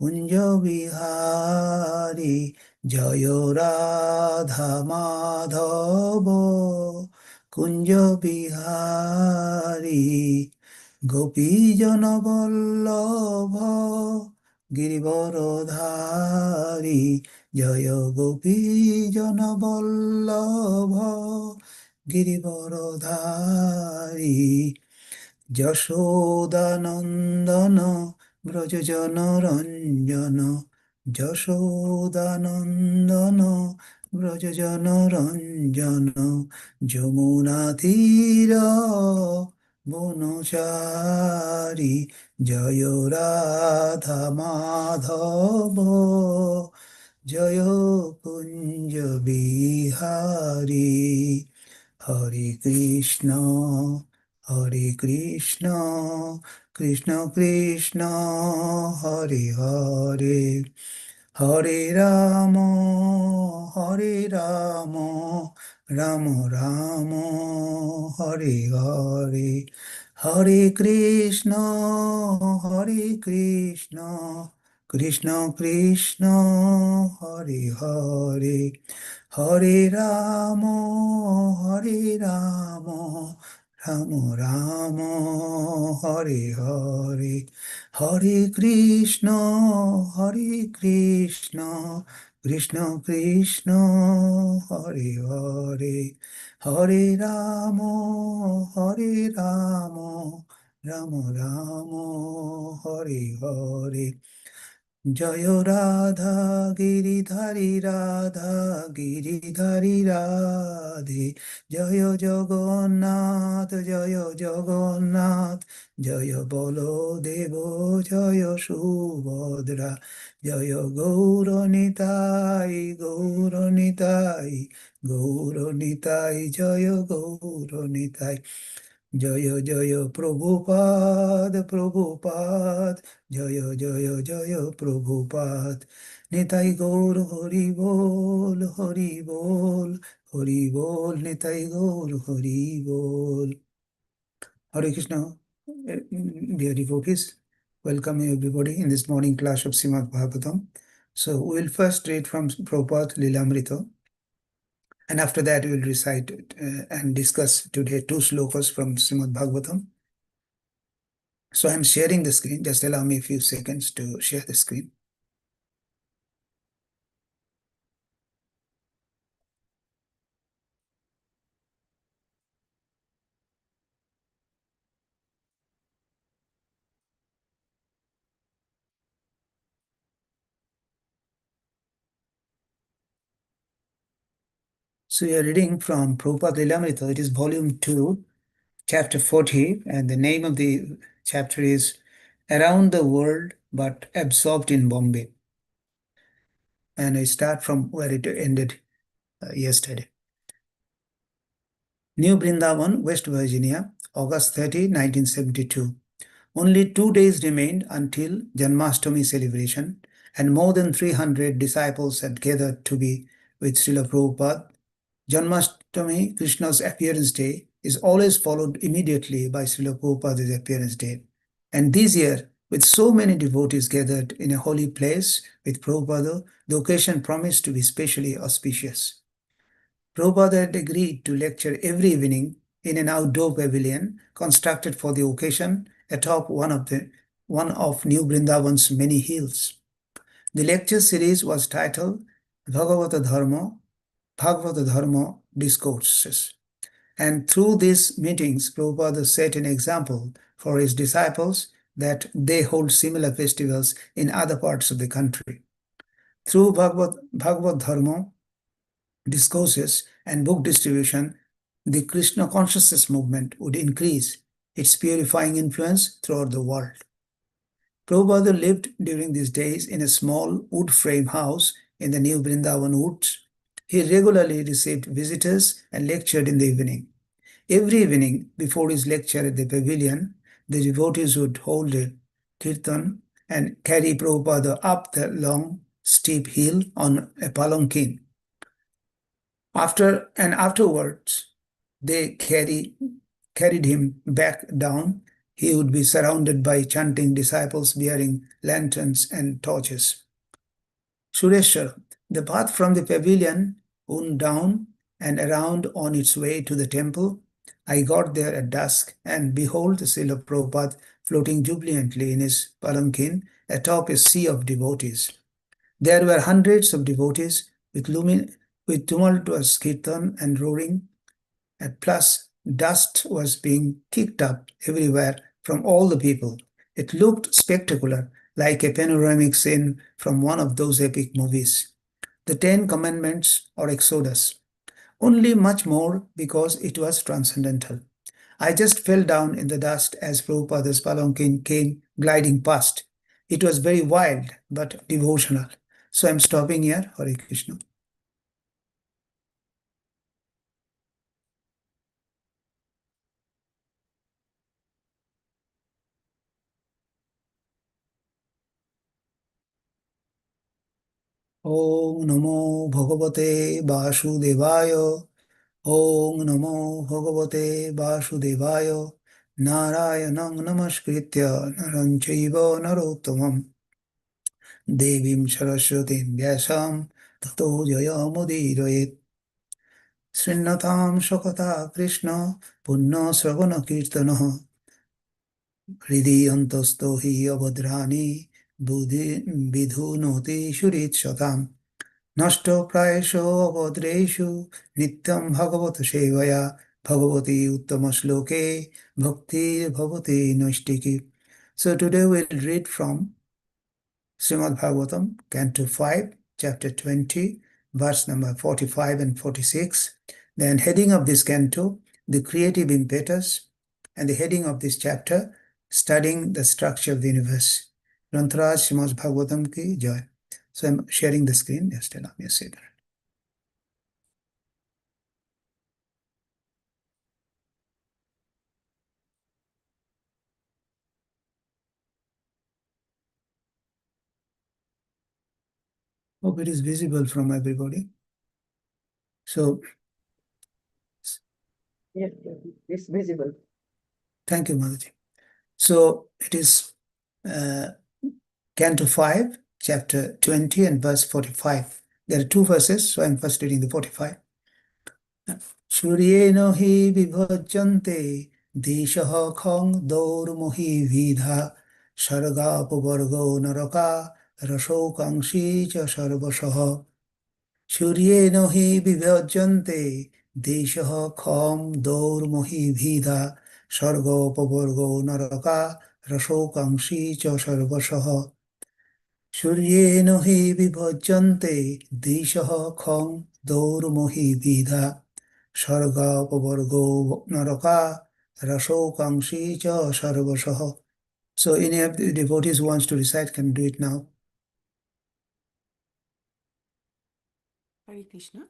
কুঞ্জ বিহারী জয় রাধা মাধব কুঞ্জ বিহারী গোপীজন বল্লভ গিরিবরধারী জয় গোপীজন বল্লভ গিরিবরধারী যশোদানন্দন ব্রজজন রঞ্জন যশোদানন্দন ব্রজজন রঞ্জন যমুনা তীর বনচারী জয় রাধা মাধব জয় কুঞ্জ বিহারী হরে কৃষ্ণ কৃষ্ণ কৃষ্ণ হরে হরে হরে রাম রাম রাম হরে হরে হরে কৃষ্ণ কৃষ্ণ কৃষ্ণ হরে হরে হরে রাম রাম রাম হরে হরে হরে কৃষ্ণ কৃষ্ণ কৃষ্ণ হরে হরে হরে রাম রাম রাম হরে হরে জয় রাধা গিরিধারী রাধে জয় জগন্নাথ জয় বলদেব জয় সুভদ্রা জয় গৌরনিতাই জয় গৌরনিতাই জয় জয় প্রভুপাদ জয় প্রভুপাদ নিতাই গৌর হরি বল নিতাই গৌর হরি বল Hare Krishna, dear devotees. Welcome everybody in this morning class of Srimad Bhagavatam. So we will first read from Prabhupada Lilamrita, and after that we will recite and discuss today 2 slokas from Srimad Bhagavatam. So I am sharing the screen. Just allow me a few seconds to share the screen. So we are reading from Prabhupada Lilamrita. It is volume 2, chapter 40, and the name of the chapter is Around the World but Absorbed in Bombay. And I start from where it ended yesterday. New Brindavan, West Virginia, August 30, 1972. Only 2 days remained until Janmashtami celebration, and more than 300 disciples had gathered to be with Srila Prabhupada. Janmashtami, Krishna's appearance day, is always followed immediately by Srila Prabhupada's appearance day. And this year, with so many devotees gathered in a holy place with Prabhupada, the occasion promised to be especially auspicious. Prabhupada had agreed to lecture every evening in an outdoor pavilion constructed for the occasion atop one of New Vrindavan's many hills. The lecture series was titled Bhagavata Dharma Discourses. And through these meetings, Prabhupada set an example for his disciples that they hold similar festivals in other parts of the country. Through Bhagavad Dharma discourses and book distribution, the Krishna consciousness movement would increase its purifying influence throughout the world. Prabhupada lived during these days in a small wood frame house in the New Vrindavan woods. He regularly received visitors and lectured in the evening. Every evening, before his lecture at the pavilion, the devotees would hold a kirtan and carry Prabhupada up the long, steep hill on a palanquin. Afterwards, they carried him back down. he would be surrounded by chanting disciples bearing lanterns and torches. Sureshwar, the path from the pavilion wound down and around on its way to the temple. I got there at dusk, and behold, the Srila Prabhupada floating jubilantly in his palanquin atop a sea of devotees. There were hundreds of devotees with tumultuous kirtan and roaring, and plus dust was being kicked up everywhere from all the people. It looked spectacular, like a panoramic scene from one of those epic movies. The Ten Commandments or Exodus. Only much more because it was transcendental. I just fell down in the dust as Prabhupada's palanquin came gliding past. It was very wild but devotional. So I'm stopping here. Hare Krishna. Om Namo Bhagavate Vasudevaya. Om Namo Bhagavate Vasudevaya. Narayanang Namaskritya Naranchaiva Narottamam Devim Saraswatim Vyasam Tato Jayamudirayet Srinnatham Shakata Krishna Punna Sravana Kirtanaha Hridi Antasto Hi Abhadrani Buddhi Vidhunoti Shurit Shatam Nashto Prayasho Abhadreshu Nityam Bhagavat Sevaya Bhagavati Uttama Shloke Bhakti Bhavati Naistiki. So today we'll read from Srimad Bhagavatam, Canto 5, Chapter 20, verse number 45 and 46. Then heading of this canto, the creative impetus, and the heading of this chapter, studying the structure of the universe. Grantaraj Srimad Bhagavatam ki jai. So I'm sharing the screen. Just allow me a second. Hope it is visible from everybody. So, yes, it's visible. Thank you, Mataji. So it is Canto 5, Chapter 20 and verse 45. There are two verses, so I'm first reading the 45. Shuryeno hi vibhajante dishaha khang dormohi vidha sarga pavargo naraka rasokangshi cha sarvashaha. Shuryeno hi vibhajante dishaha kham dormohi vidha sargo pavargo naraka rasokangshi cha sarvashaha. Suryeno hi vibhajante dishaha kham dormohi vidha sarga pavargo naraka rasokangshi cha sarvasaha. So any of the devotees who wants to recite can do it now. Hare Krishna.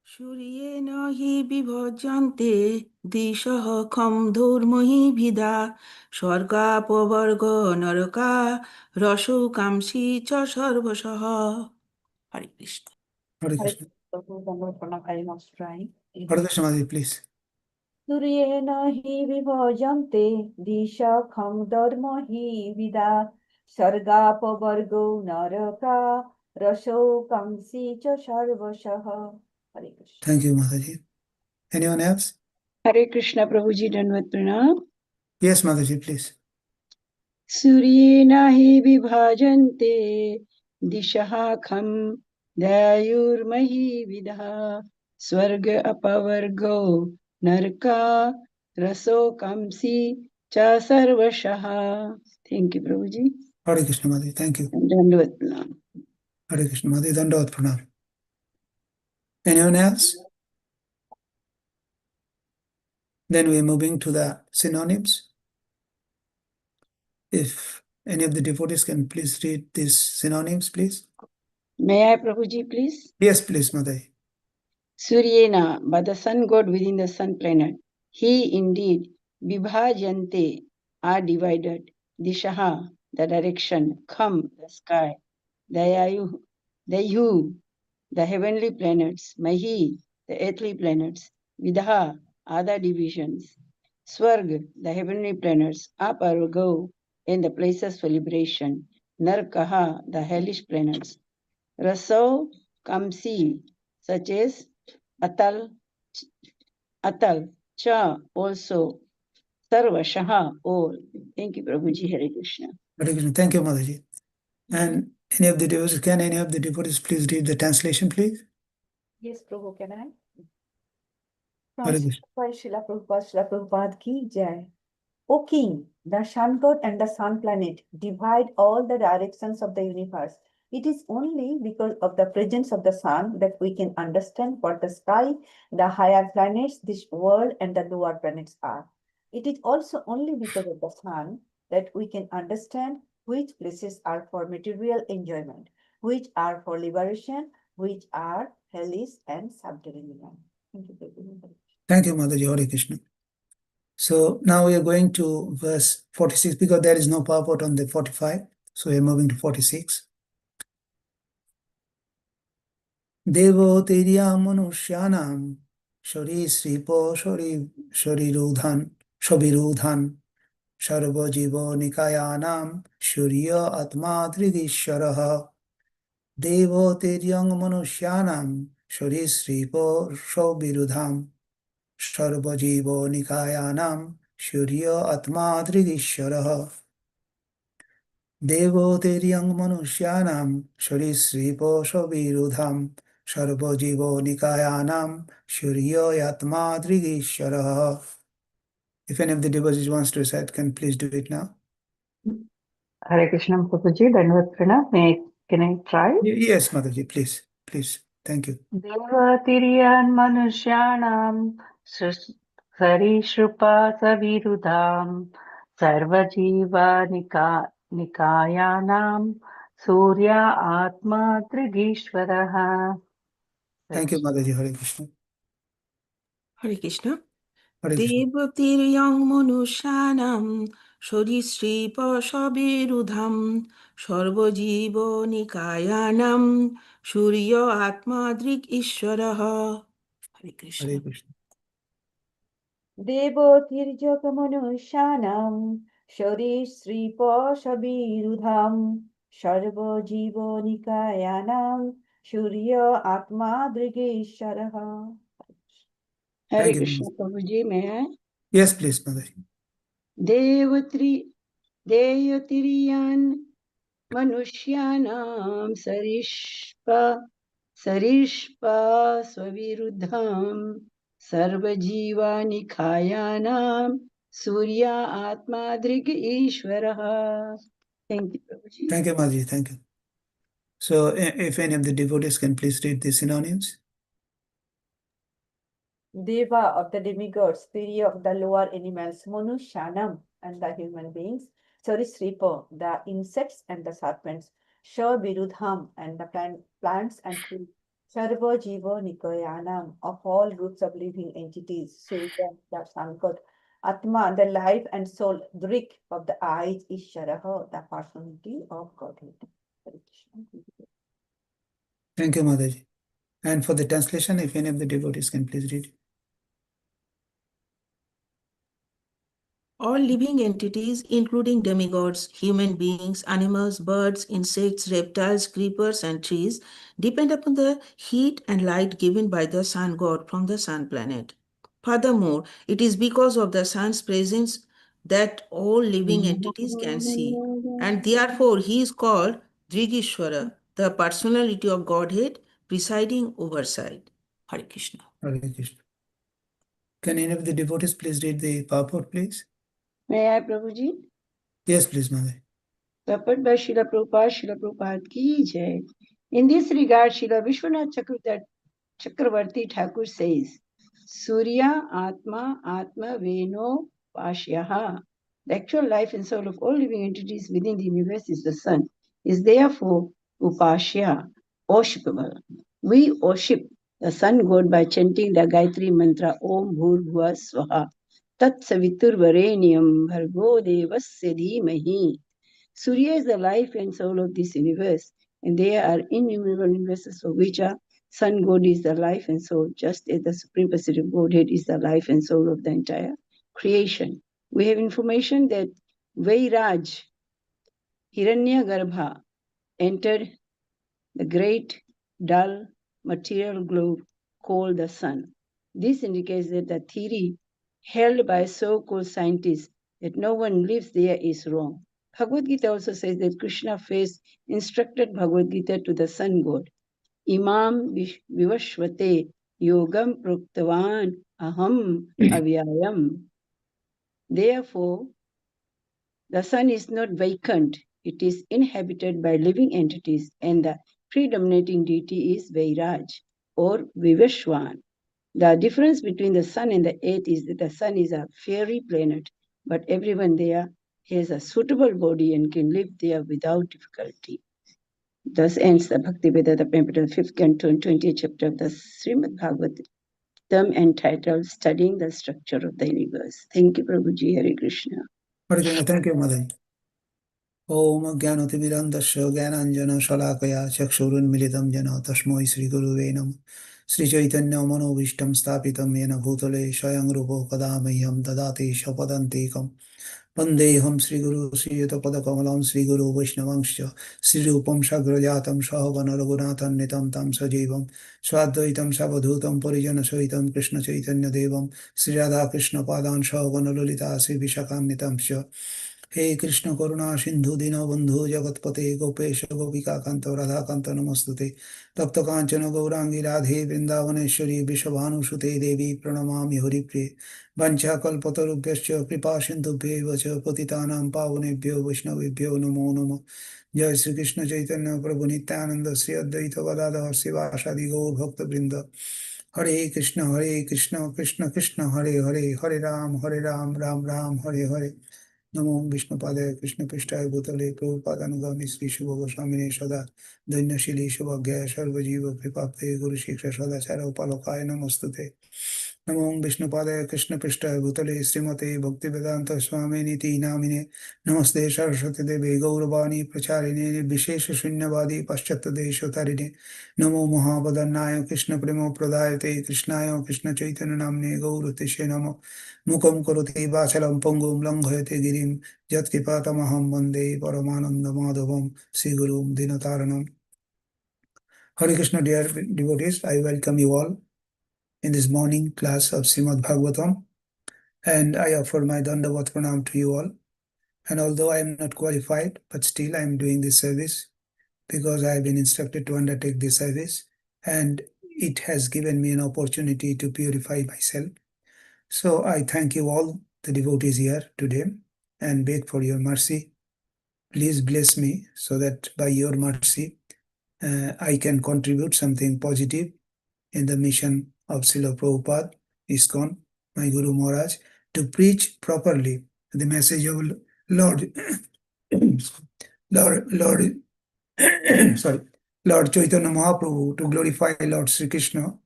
Shuryena hi vibhajante dishaha kham dhurmahi vidha swarga pavarga naraka raso kamsi cha sarvasaha. Hare Krishna. Hare Krishna. Hare Krishna, Mataji, please. सूर्येण हि विभजन्ते दिशखं धर्महि विदा सर्गापवर्गो नरका रसोकांक्षी च सर्वशः. Hare Krishna. Thank you, Mataji. Anyone else? Hare Krishna, Prabhuji, Dandavat Pranam. Yes, Mataji, please. Suryena hi vibhajante dishaha kham dayurmahi vidha swarga apavargo narka raso kamsi cha sarvashaha. Thank you, Prabhuji. Hare Krishna, Mataji. Thank you. Dandavat Pranam. Hare Krishna, Mataji. Dandavat Pranam. Anyone else? Then we're moving to the synonyms. If any of the devotees can please read these synonyms, please. May I, Prabhuji, please? Yes, please, Mataji. Suryena, by the sun god within the sun planet. He indeed, vibhajante, are divided. Dishaha, the direction. Kham, the sky. Dayayu, the heavenly planets. Mahi, the earthly planets. Vidha, other divisions. Swarg, the heavenly planets, Up or Go, in the places for liberation, Narkaha, the hellish planets, Rasau, Kamsi, such as Atal, Cha, also, Sarvashaha, all. Thank you, Prabhuji. Hare Krishna. Hare Krishna. Thank you, Mataji. And can any of the devotees please read the translation, please? Yes, Prabhu, can I? Hare Krishna. By Srila Prabhupada ki jai. O King, the sun god and the sun planet divide all the directions of the universe. It is only because of the presence of the sun that we can understand what the sky, the higher planets, this world, and the lower planets are. It is also only because of the sun that we can understand which places are for material enjoyment, which are for liberation, which are hellish and subterranean. Thank you, Prabhu. Thank you, Mataji. Hare Krishna. So now we are going to verse 46 because there is no purport on the 45. So we are moving to 46. Devo tirya manusyanam shari sripo sharirudhan sarva jivo nikayanam shurya atma trigisharaha Devo tiryang manusyanam shari sripo sharirudhan sarva jivo nikayanam shurya atma trigisharaha देवोतिर्यं मनुष्याणां सरीसृपोषविरुधं सर्वजीवनिकायानां सूर्योऽयत्मा दृगीश्वरः. If any of the devotees wants to recite, can please do it now. Hare Krishna Prabhuji, Dandavat Pranam. Can I try? Yes, Mataji, please. Thank you. Devatiryan Manusyanam Sarishrupa Savirudham Sarvajiva Nikayanam Surya Atma Trigishwaraha. Thank you, Mataji. Hare Krishna. Hare Krishna. Hare Krishna. দেবতীর্যং মনুষ্যানাং সরীসৃপ সবিরুধম সর্বজীবনিকায়ানাং সূর্য আত্মা দৃক ঈশ্বরঃ হরে Krishna Hare Krishna. দেবতীর্যকমনুষ্যানাং সরীসৃপশবিরুধাম সর্বজীবনিকায়ানাং সূর্য আত্মা দৃগেশ্বরः. Hare Thank you. Krishna, Prabhuji. May I? Yes, please, Mataji. Devatiriyan Manusyanam Sarishpa Swaviruddham Sarvajiva Nikayanam Surya Atma Drig Ishwaraha. Thank you, Prabhuji. Thank you, Mataji. Thank you. So, if any of the devotees can please read the synonyms. Deva of the demigods, Tiri of the lower animals, Manusyanam and the human beings, Sarisripa, the insects and the serpents, Shavirudham and the plants and trees, Sarva Jiva Nikayanam of all groups of living entities, Surya, the sun god, Atma, the life and soul, Drik of the eyes, Isharaha, the personality of Godhead. Thank you, Mataji. And for the translation, if any of the devotees can please read. All living entities, including demigods, human beings, animals, birds, insects, reptiles, creepers, and trees, depend upon the heat and light given by the sun god from the sun planet. Furthermore, it is because of the sun's presence that all living entities can see, and therefore he is called Drigishwara, the personality of Godhead presiding oversight. Hare Krishna. Hare Krishna. Can any of the devotees please read the purport, please? May I, Prabhuji? Yes, please, Mother. Purport by Srila Prabhupada ki jai. In this regard, Srila Vishwanath Chakravarti Thakur says, Surya Atma Veno Pashyaha. The actual life and soul of all living entities within the universe is the sun, is therefore Upashya, worshipable. We worship the sun god by chanting the Gayatri mantra Om Bhurbhuva Swaha Tat Savitur Varenyam Bhargo Devasya Dhimahi. Surya is the life and soul of this universe, and there are innumerable universes for which a sun god is the life and soul, just as the Supreme Personality of Godhead is the life and soul of the entire creation. We have information that Vairaj, Hiranyagarbha, entered the great dull material globe called the sun. This indicates that the theory held by so-called scientists that no one lives there is wrong. Bhagavad Gita also says that Krishna first instructed Bhagavad Gita to the sun god. Imam vivashvate yogam pruktavan aham avyayam. Therefore, the sun is not vacant. It is inhabited by living entities, and the predominating deity is Vairaj or Vivashwan. The difference between the sun and the earth is that the sun is a fairy planet, but everyone there has a suitable body and can live there without difficulty. Thus ends the Bhakti Vedanta Pamphlet, 5th canto and 20th chapter of the Srimad Bhagavatam, entitled Studying the Structure of the Universe. Thank you, Prabhuji. Hare Krishna. Hare Krishna. Thank you, Madan. Om Jnanotimirandasya Jnananjana Shalakaya Chakshurunmilitam Jana Tasmai Sri Guruve Namah. Sri Chaitanya Manovishtam Stapitam Yena Bhutale Swayam Rupo Kadamahyam Dadati Shapadantikam. Vandeham Sri Guru Sri Padakamalam Sri Guru Vaishnavangscha Sri Rupam Sagrajatam Sahavana Raghunathan Nitam Tam Sajivam Swadvaitam Savadhutam Parijana Sahitam Krishna Chaitanya Devam Sri Radha Krishna Padan Sahavana Lolita Sri Vishakam Nitam Sya हे कृष्ण करुणा सिंधु दीनबंधु जगतपते गोपेश गोपिका कांत राधा कांत नमस्तुते तप्त कांचन गौरांगी राधे वृंदावनेश्वरी विश्वभानुसुते देवी प्रणमामि हरिप्रिये वंशाकल्पतरुभ्यश्च कृपा सिन्धुभ्यैव च पतितानां पावनेभ्यो वैष्णवेभ्यो नमो नमः जय श्री कृष्ण चैतन्य प्रभु नित्यानंद श्री अद्वैत गदाधर शिवासादि गौर भक्तवृंद हरे कृष्ण कृष्ण कृष्ण हरे हरे हरे राम राम राम हरे हरे नमो विष्णुपादाय कृष्णपृष्ठाय भूतले प्रभुपादानुगामी श्री शुभ गोस्वामिने सदा दैन्यशीली शुभज्ञाय सर्वजीव कृपाप्ते गुरुशिक्षा सदाचार उपालोकाय नमस्तुते नमो विष्णुपादाय कृष्णपृष्ठाय भूतले श्रीमते भक्तिवेदांत स्वामिनीति नामिने नमस्ते सरस्वती देवे गौरवाणी प्रचारिणे निर्विशेष शून्यवादी पाश्चात्यदेशोत्तरिणे नमो महावदन्नाय कृष्ण प्रेम प्रदायते कृष्णाय कृष्ण चैतन्य नाम्ने गौरतिशे नमो मुखं करोति वाचलं पङ्गुं लङ्घयते गिरिं यत्कृपातमहं वन्दे परमानन्दमाधवं श्रीगुरुं दीनतारणं. Hare Krishna, dear devotees, I welcome you all in this morning class of Srimad Bhagavatam, and I offer my Dandavat Pranam to you all. And although I am not qualified, but still I am doing this service because I have been instructed to undertake this service, and it has given me an opportunity to purify myself. So I thank you all, the devotees here today, and beg for your mercy. Please bless me so that by your mercy, I can contribute something positive in the mission of Srila Prabhupada, ISKCON, my Guru Maharaj, to preach properly the message of Lord, Lord, Lord Chaitanya Mahaprabhu, to glorify Lord Sri Krishna,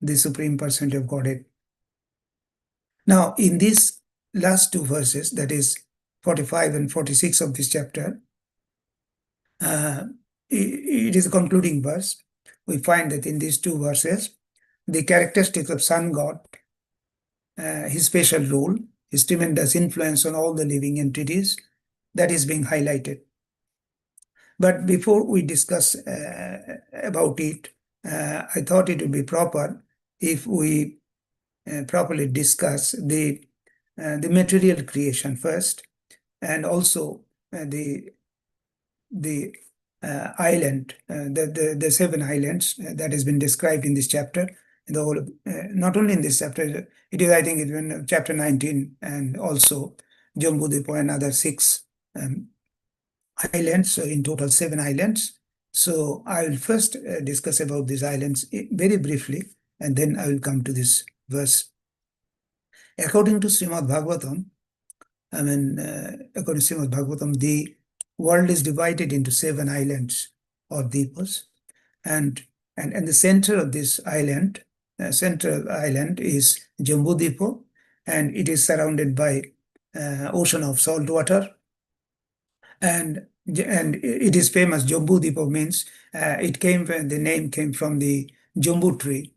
the Supreme Personality of Godhead. Now, in these last two verses, that is 45 and 46 of this chapter, it is a concluding verse. We find that in these two verses, the characteristics of Sun God, his special role, his tremendous influence on all the living entities, that is being highlighted. But before we discuss about it, I thought it would be proper if we properly discuss the material creation first, and also the island, the seven islands that has been described in this chapter. In the whole, not only in this chapter, it is, I think, it's in chapter 19, and also Jambudvipa and other 6 islands. So in total 7 islands. So I will first discuss about these islands very briefly, and then I will come to this verse. According to Srimad Bhagavatam, according to Srimad Bhagavatam, the world is divided into 7 islands or deepas, and the center of this island, central island, is Jambudvipa, and it is surrounded by ocean of salt water, and it is famous. Jambudvipa means the name came from the jambu tree.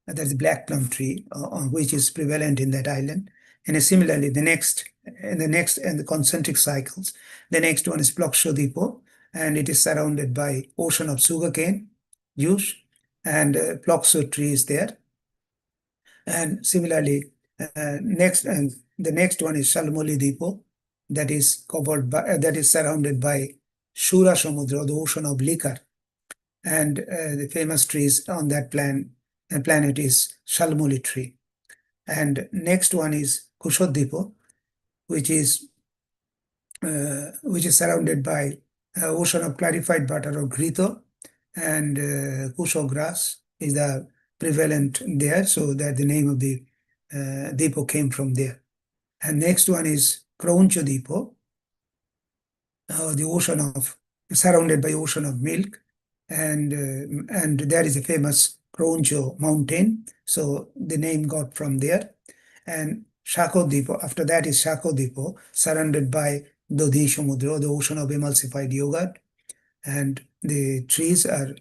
That's the black plum tree, which is prevalent in that island. And similarly, the concentric cycles, the next one is Ploxodipo, and it is surrounded by ocean of sugarcane juice, and Ploxo tree is there. And similarly, the next one is Shalmoli that is covered by that is surrounded by Shura Samudra, the ocean of liquor, and the famous trees on that planet is Shalmoli tree. And next one is Kushoddipo, which is surrounded by ocean of clarified butter or grito, and Kusho grass is the prevalent there, so that the name of the Dipo came from there. And next one is Krauncho Dipo, the ocean of surrounded by ocean of milk, and there is a famous Krauncho mountain, so the name got from there. And Shako Dipo, after that is Shako Dipo, surrounded by Dodhi Samudra, the ocean of emulsified yogurt, and the trees are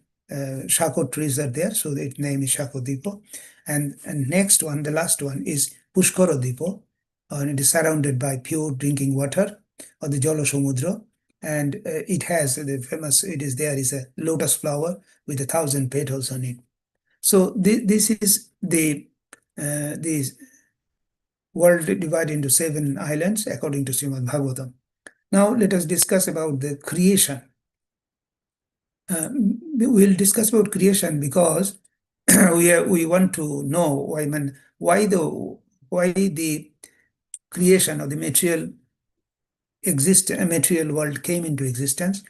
Shako trees are there, so its name is Shako Dipo. And next one, the last one is Pushkara Dipo, and it is surrounded by pure drinking water, or the Jala Samudra, and it has the famous, there is a lotus flower with 1,000 petals on it. So this is the world divided into 7 islands according to Srimad Bhagavatam. Now let us discuss about the creation. We'll discuss about creation because we want to know why the creation of the material world came into existence,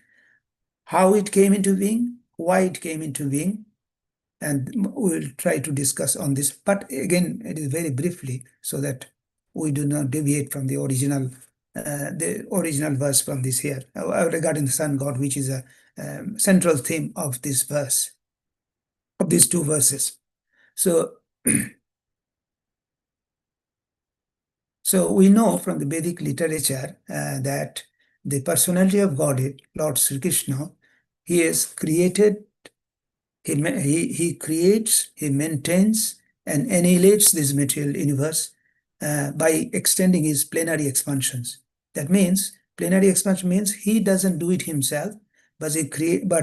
how it came into being, why it came into being, and we'll try to discuss on this. But again, it is very briefly, so that we do not deviate from the original verse from this here regarding the sun god, which is a central theme of this verse, of these 2 verses. So, so we know from the Vedic literature that the personality of Godhead, Lord Sri Krishna, he has created, he creates, he maintains, and annihilates this material universe by extending his plenary expansions. That means plenary expansion means he doesn't do it himself, but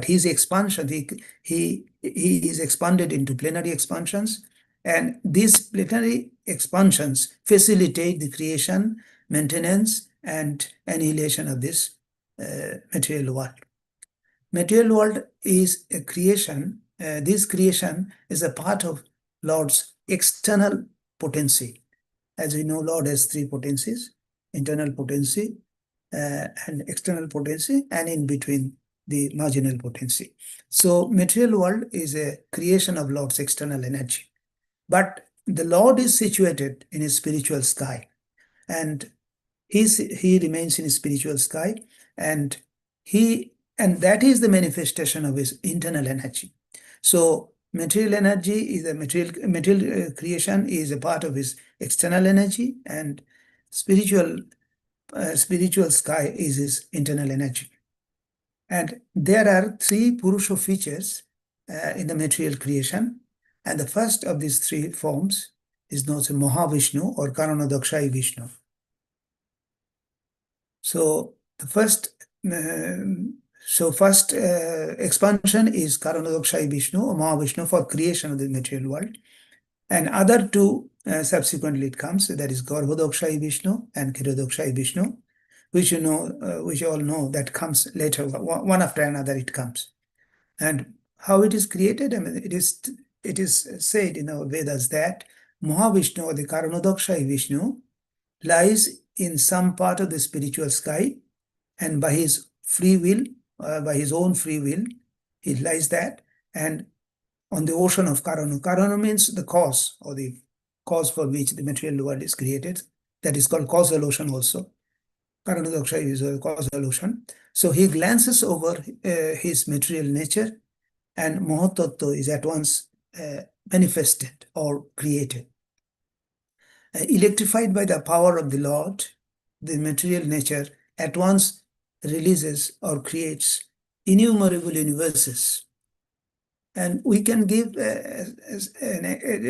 his expansion, he is expanded into plenary expansions, and these plenary expansions facilitate the creation, maintenance, and annihilation of this material world. Material world is a creation. This creation is a part of Lord's external potency. As we know, Lord has 3 potencies: internal potency, and external potency, and in between the marginal potency. So material world is a creation of Lord's external energy. But the Lord is situated in his spiritual sky, and he remains in his spiritual sky, and that is the manifestation of his internal energy. So material energy is a material creation is a part of his external energy, and spiritual sky is his internal energy. And there are 3 Purusha features in the material creation, and the first of these 3 forms is known as Mahavishnu or Karanadakshayi Vishnu. So the first expansion is Karanadakshayi Vishnu or Mahavishnu for creation of the material world, and other 2 subsequently it comes, that is Garbhodakshayi Vishnu and Kshirodakshayi Vishnu, which you all know, that comes later, one after another it comes. And how it is created, I mean, it is said in our Vedas that Mahavishnu or the Karanadakshayi Vishnu lies in some part of the spiritual sky, and by his free will, by his own free will, he lies that, and on the ocean of Karana. Karana means the cause, or the cause for which the material world is created. That is called causal ocean also. Karanadakshayi is a causal ocean. So he glances over his material nature, and Mahatattva is at once manifested or created. Electrified by the power of the Lord, the material nature at once releases or creates innumerable universes. And we can give a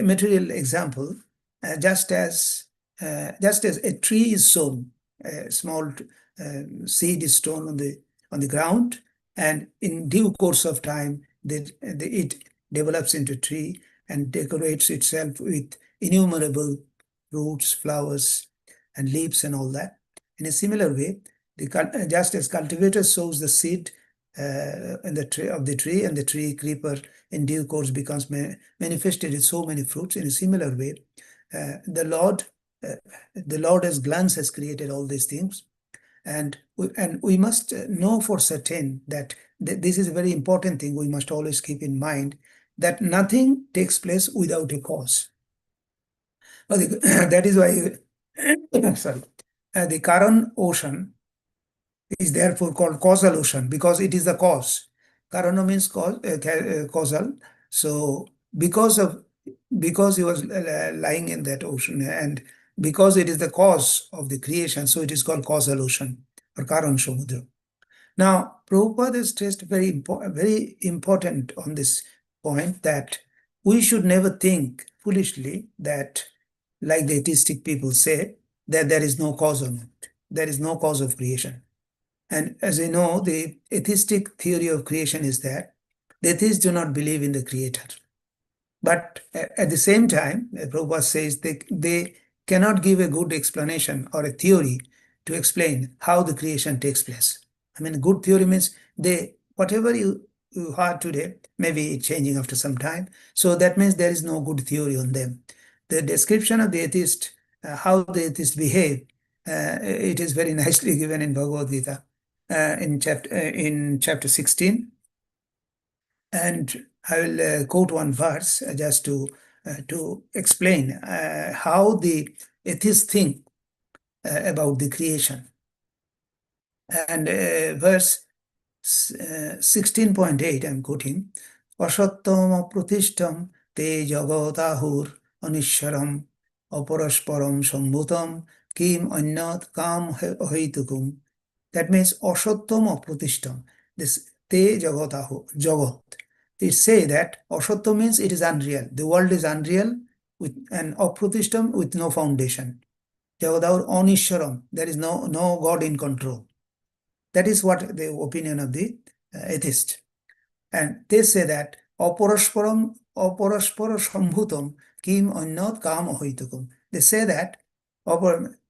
material example, just as just as a tree is sown, a small seed is sown on the ground, and in due course of time, it develops into a tree and decorates itself with innumerable roots, flowers, and leaves, and all that. In a similar way, just as cultivator sows the seed in the tree of the tree, and the tree creeper in due course becomes manifested in so many fruits. In a similar way, the Lord as glance has created all these things, and we must know for certain that this is a very important thing. We must always keep in mind that nothing takes place without a cause. That is why, sorry, the Charan ocean is therefore called causal ocean, because it is the cause. Karana means causal. So because he was lying in that ocean, and because it is the cause of the creation, so it is called causal ocean or Karan Samudra. Now, Prabhupada has stressed very important on this point, that we should never think foolishly that, like the atheistic people say, that there is no cause on it. There is no cause of creation. And as you know, the atheistic theory of creation is that the atheists do not believe in the creator. But at the same time, Prabhupada says they cannot give a good explanation or a theory to explain how the creation takes place. I mean, good theory means whatever you heard today, maybe it's changing after some time. So that means there is no good theory on them. The description of the atheist, how the atheists behave, it is very nicely given in Bhagavad Gita in chapter 16. And I will quote one verse just to explain how the atheists think about the creation. And verse 16.8, I'm quoting, Asattam pratishtam te jagatahur anishwaram aparasparam sambhutam kim anyat kam haitukum. That means Asattam pratishtam. This te jagatahu, jagat. They say that Asattam means it is unreal. The world is unreal, with an apratishtam, with no foundation. Jagatahur anishwaram. There is no God in control. That is what the opinion of the atheist. And they say that aparaspara sambhutam kim anyat kam ahoitukum. They say that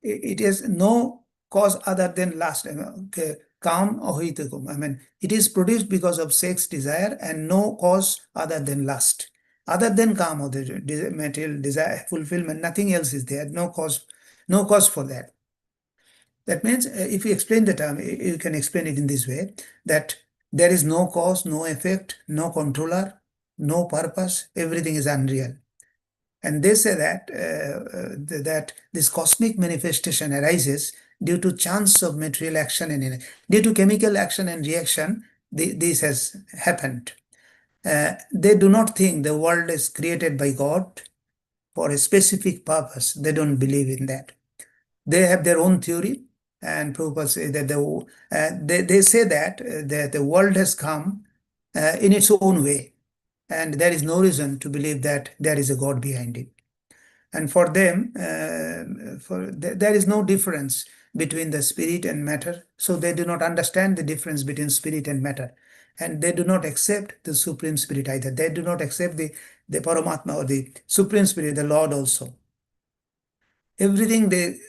it is no cause other than lust, kam ahoitukum. I mean, it is produced because of sex desire and no cause other than lust. Other than kam, or the material desire, fulfillment, nothing else is there. No cause for that. That means if you explain the term, you can explain it in this way, that there is no cause, no effect, no controller, no purpose, everything is unreal. And they say that this cosmic manifestation arises due to chance of material action and due to chemical action and reaction, this has happened. They do not think the world is created by God for a specific purpose. They don't believe in that. They have their own theory, and Prabhupada say that they say that the world has come in its own way, and there is no reason to believe that there is a God behind it. And for them, there is no difference between the spirit and matter, so they do not understand the difference between spirit and matter, and they do not accept the Supreme Spirit either. They do not accept the Paramatma, or the Supreme Spirit, the Lord also. Everything they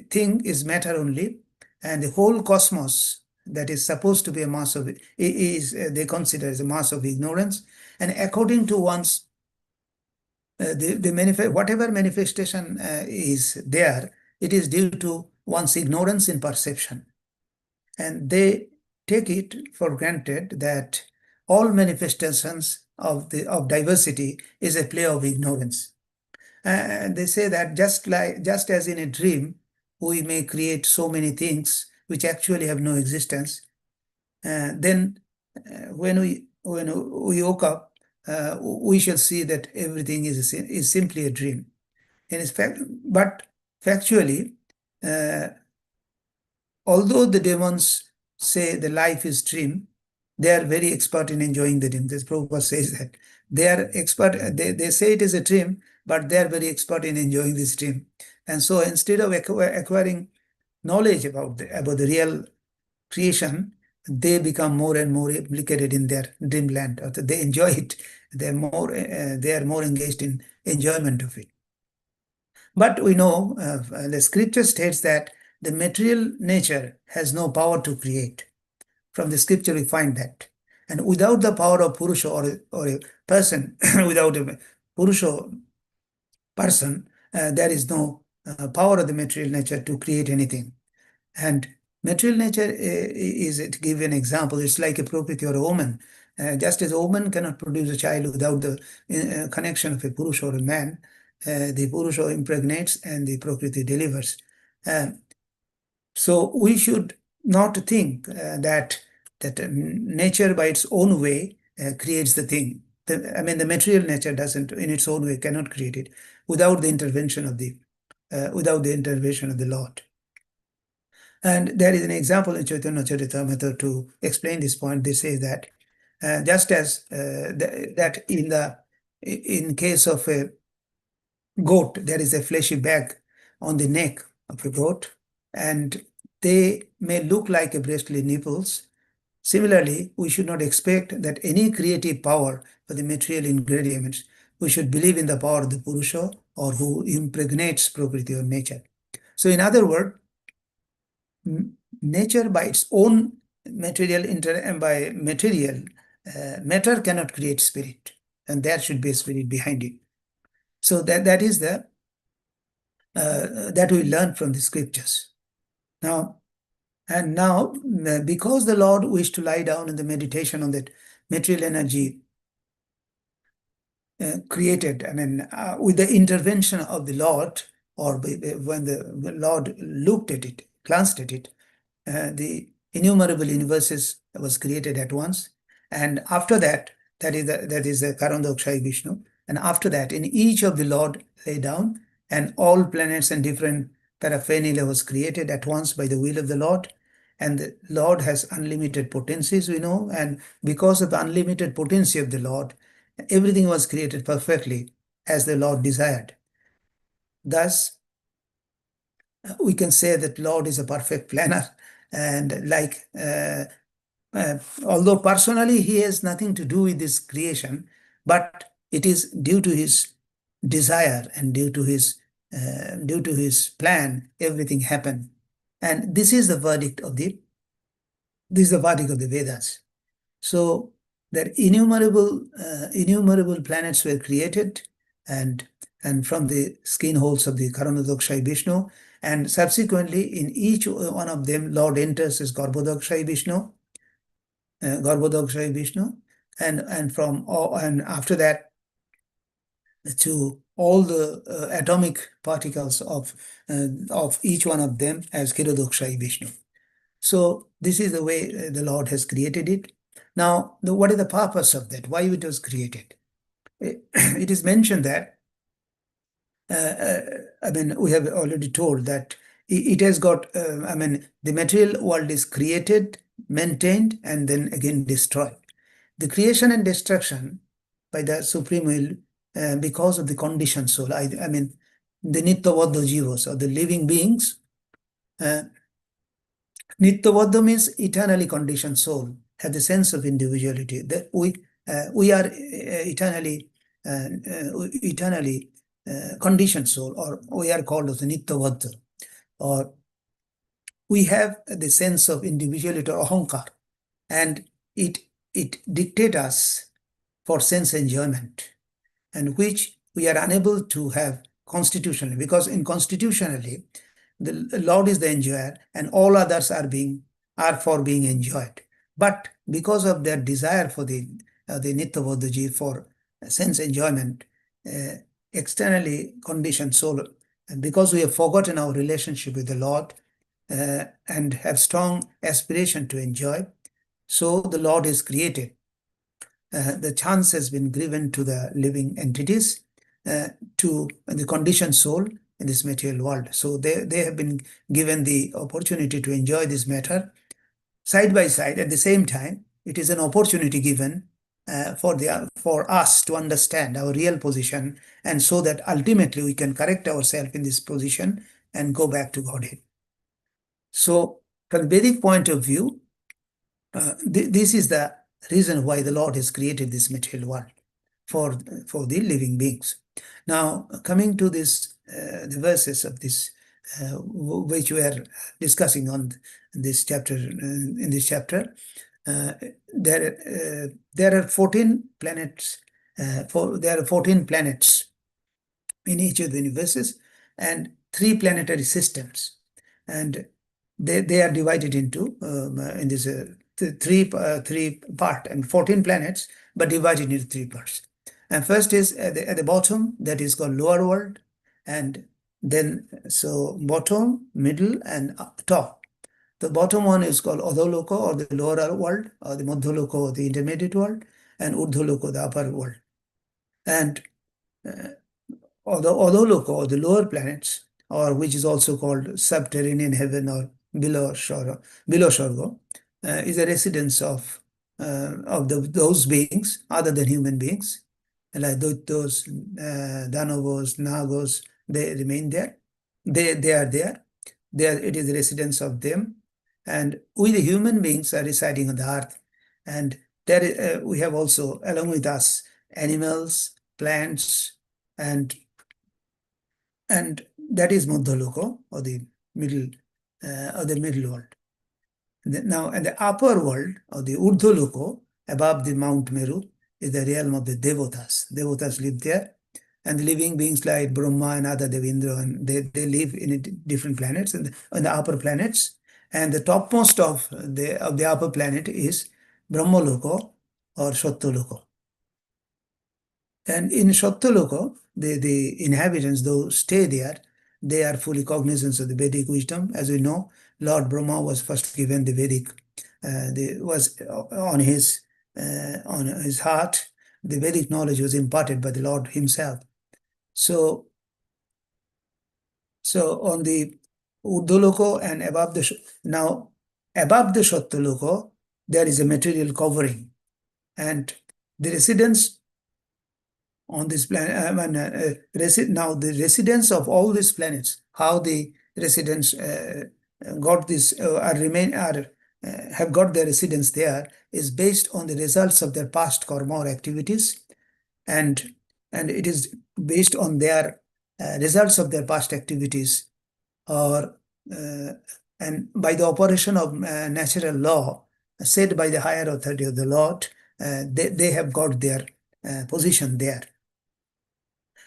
think is matter only, and the whole cosmos that is supposed to be a mass of they consider as a mass of ignorance. And according to one's whatever manifestation is there, it is due to one's ignorance in perception. And they take it for granted that all manifestations of diversity is a play of ignorance. And they say that just as in a dream, we may create so many things which actually have no existence. Then when we woke up, we shall see that everything is simply a dream. But factually, although the demons say the life is dream, they are very expert in enjoying the dream. This Prabhupada says that they are expert. They say it is a dream, but they are very expert in enjoying this dream. And so instead of acquiring knowledge about the real creation, they become more and more implicated in their dreamland. Or they enjoy it. They are more engaged in enjoyment of it. But we know the scripture states that the material nature has no power to create. From the scripture, we find that. And without the power of Purusha or a person, without a Purusha person, there is no power of the material nature to create anything. And material nature is, to give an example, it's like a Prakriti or a woman. Just as a woman cannot produce a child without the connection of a Purusha or a man, the Purusha impregnates and the Prakriti delivers. So we should not think that nature by its own way creates the thing. The material nature doesn't, in its own way, cannot create it without the intervention of the Lord. And there is an example in Chaitanya Charitamrita to explain this point. They say that just as that in case of a goat, there is a fleshy bag on the neck of a goat, and they may look like a breastly nipples. Similarly, we should not expect that any creative power for the material ingredients. We should believe in the power of the Purusha, or who impregnates Prakriti or nature. So in other words, nature by its own material matter cannot create spirit, and there should be a spirit behind it. So that is that we learn from the scriptures. Now, because the Lord wished to lie down in the meditation on that material energy created, with the intervention of the Lord, or when the Lord looked at it, glanced at it, the innumerable universes was created at once. And after that is the Karandokshayi Vishnu. And after that, in each of the Lord lay down, and all planets and different paraphernalia was created at once by the will of the Lord. And the Lord has unlimited potencies, we know, and because of the unlimited potency of the Lord, everything was created perfectly as the Lord desired. Thus, we can say that Lord is a perfect planner, and although personally he has nothing to do with this creation, but it is due to his desire and due to his plan, everything happened. And this is the verdict of the Vedas. So that innumerable planets were created, and from the skin holes of the Karanodakshai Vishnu, and subsequently in each one of them, Lord enters as Garbhodakshai Vishnu, and after that to all the atomic particles of each one of them as Kirodakshai Vishnu. So this is the way the Lord has created it. Now, what is the purpose of that? Why it was created? It is mentioned that, we have already told that it has got, the material world is created, maintained, and then again destroyed. The creation and destruction by the Supreme Will, because of the conditioned soul, the Nityavadha Jivas, or the living beings. Nityavadha means eternally conditioned soul, have the sense of individuality. That we are eternally conditioned soul, or we are called as Nityavadha, or we have the sense of individuality or ahankar, and it dictates us for sense enjoyment, and which we are unable to have constitutionally, because constitutionally the Lord is the enjoyer and all others are for being enjoyed. But because of their desire for the Nityavadhaji, for sense enjoyment, externally conditioned soul, and because we have forgotten our relationship with the Lord and have strong aspiration to enjoy, so the Lord is created. The chance has been given to the living entities, to the conditioned soul in this material world. So they have been given the opportunity to enjoy this matter side by side. At the same time, it is an opportunity given for us to understand our real position, and so that ultimately we can correct ourselves in this position and go back to Godhead. So, from Vedic point of view, this is the reason why the Lord has created this material world for the living beings. Now, coming to this, the verses of this, which we are discussing on this chapter, in this chapter, there are 14 planets. There are 14 planets in each of the universes, and 3 planetary systems, and they are divided into in this three part, and 14 planets, but divided into 3 parts. And first is at the bottom, that is called lower world, and then so bottom, middle, and top. The bottom one is called Adholoko, or the lower world, or the Madhyaloko, or the intermediate world, and Urdhvaloko, the upper world. And Adholoko, or the lower planets, or which is also called subterranean heaven or below Swarga, is a residence of those beings other than human beings, like those Danavos, Nagos. They remain there. They are there. It is the residence of them, and we the human beings are residing on the earth, and there we have also along with us animals, plants, and that is Madhyaloko, or the middle world. Now, in the upper world, or the Urdhvaloko, above the Mount Meru, is the realm of the Devatas. Devatas live there, and the living beings like Brahma and other Devindra, and they live in different planets, and on the upper planets. And the topmost of the upper planet is Brahmaloko, or Satyaloko. And in Satyaloko, the inhabitants, those stay there, they are fully cognizant of the Vedic wisdom. As we know, Lord Brahma was first given the Vedic, was on his heart. The Vedic knowledge was imparted by the Lord himself. So on the Urdhvaloko and above the Satyaloko, there is a material covering, and the residents on this planet, now the residents of all these planets, how the residents got this have got their residence there, is based on the results of their past karma or activities, and it is based on their results of their past activities, or and by the operation of natural law said by the higher authority of the Lord, they have got their position there.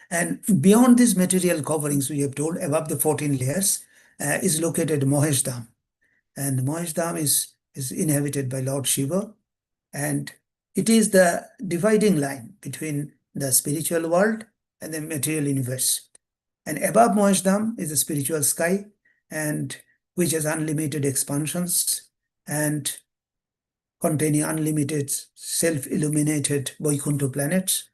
And beyond these material coverings, we have told, above the 14 layers is located Moheshdam. And Moheshdam is inhabited by Lord Shiva, and it is the dividing line between the spiritual world and the material universe. And above Moheshdam is the spiritual sky, and which has unlimited expansions and containing unlimited self-illuminated Vaikuntha planets,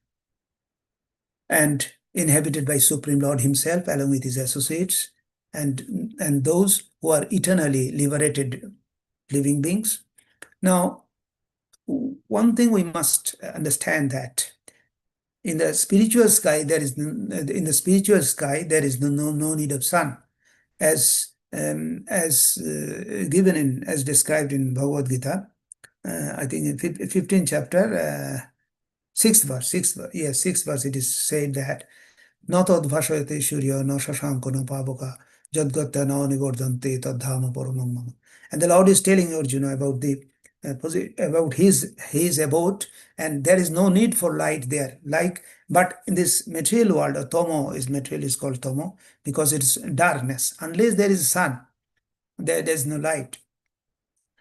and inhabited by Supreme Lord himself along with his associates, and those who are eternally liberated living beings. Now, one thing we must understand, that in the spiritual sky there is no need of sun, as given in, as described in Bhagavad Gita, I think in 15th chapter, 6th verse, it is said that Natod Vashayate Shurya no Shashanko no Pavoka Jadgata no Nivardante Tadhama Paramam. And the Lord is telling Arjuna about about his abode, and there is no need for light there. But in this material world, material is called Tomo, because it is darkness. Unless there is sun, there is no light.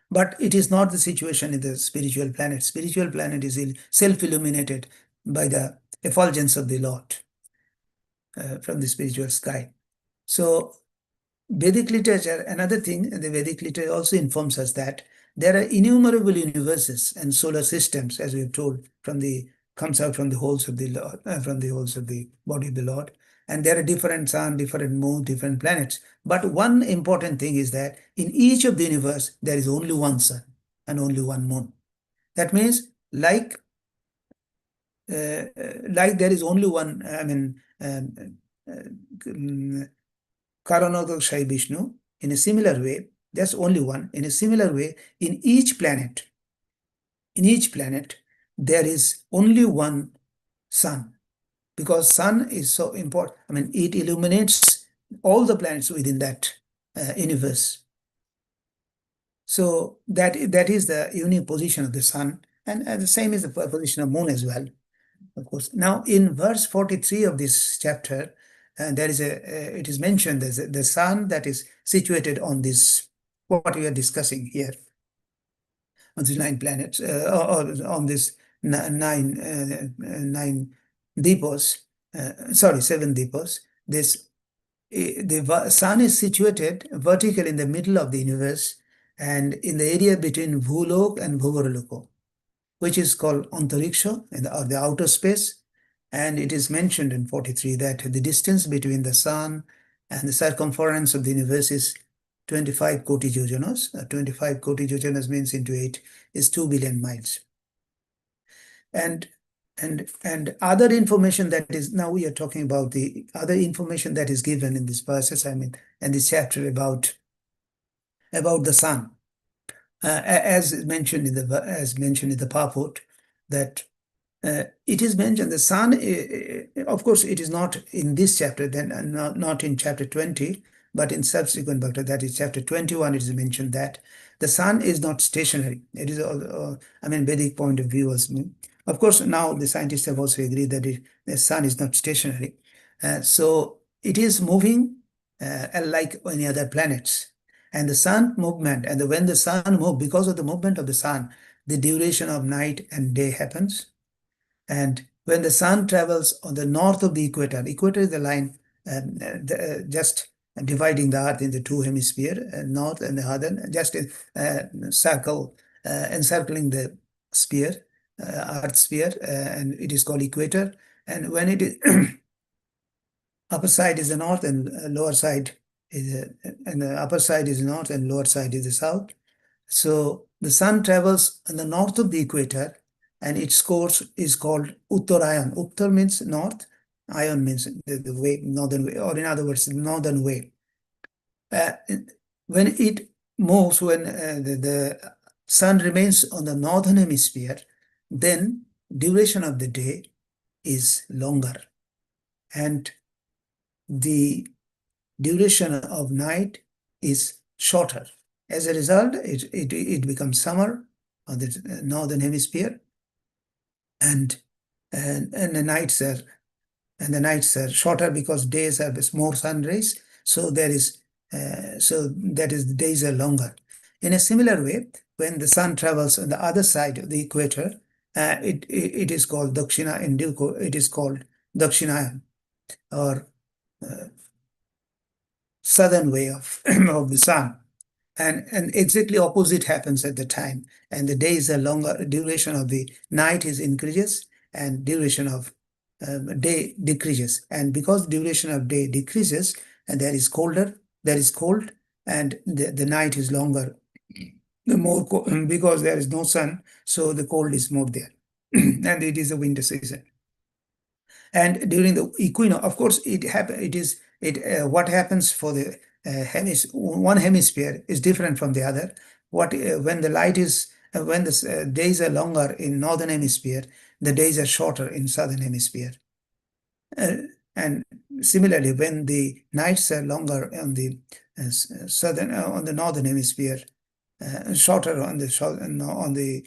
But it is not the situation in the spiritual planet. Spiritual planet is self-illuminated by the effulgence of the Lord from the spiritual sky. So Vedic literature, another thing, the Vedic literature also informs us that there are innumerable universes and solar systems, as we have told, comes out from the holes of the Lord, from the holes of the body of the Lord. And there are different sun, different moon, different planets. But one important thing is that in each of the universe, there is only one sun and only one moon. That means, like like there is only one, I mean, Karanodakshai Vishnu, in a similar way, there's only one. In a similar way, in each planet, there is only one sun, because sun is so important. I mean, it illuminates all the planets within that universe. So that is the unique position of the sun, and the same is the position of moon as well, of course. Now, in verse 43 of this chapter, there is it is mentioned as the sun that is situated on this, what we are discussing here, on these 9 planets, or on this nine depots, sorry, 7 depots. This the sun is situated vertically in the middle of the universe and in the area between Bhulok and Bhuvarloko, which is called Antariksha, or the outer space. And it is mentioned in 43 that the distance between the sun and the circumference of the universe is 25 koti yojanas. 25 koti yojanas means into 8 is 2 billion miles. And other information that is, now we are talking about the other information that is given in this verses, I mean, and this chapter about the sun. As mentioned in the purport, that it is mentioned the sun, of course, it is not in this chapter, then not in chapter 20, but in subsequent bhakta, that is chapter 21, it is mentioned that the sun is not stationary. It is, I mean, Vedic point of view was, of course, now the scientists have also agreed that the sun is not stationary. So it is moving like any other planets. And the sun movement, and when the sun moves, because of the movement of the sun, the duration of night and day happens. And when the sun travels on the north of the equator is the line just dividing the earth into 2 hemispheres, north and the other, just circle, encircling the sphere, earth sphere, and it is called equator. And when it is upper side is the north and lower side is and the upper side is north and lower side is the south. So the sun travels on the north of the equator, and its course is called Uttarayan. Uttar means north, Ayan means the way, northern way, or in other words, the northern way. When it moves, when the sun remains on the northern hemisphere, then duration of the day is longer, and the duration of night is shorter. As a result, it becomes summer on the northern hemisphere, and the nights are shorter because days have more sun rays. So that is the days are longer. In a similar way, when the sun travels on the other side of the equator, it is called Dakshina. In Duko, it is called Dakshinayan, or southern way of of the sun. And exactly opposite happens at the time, and the days are longer, duration of the night is increases, and duration of day decreases. And because duration of day decreases, and there is cold, and the night is longer, the more because there is no sun, so the cold is more there. And it is a winter season. And during the equinox, of course, what happens for the one hemisphere is different from the other. When the light is when the days are longer in northern hemisphere, the days are shorter in southern hemisphere. And similarly, when the nights are longer on the on the northern hemisphere, shorter on the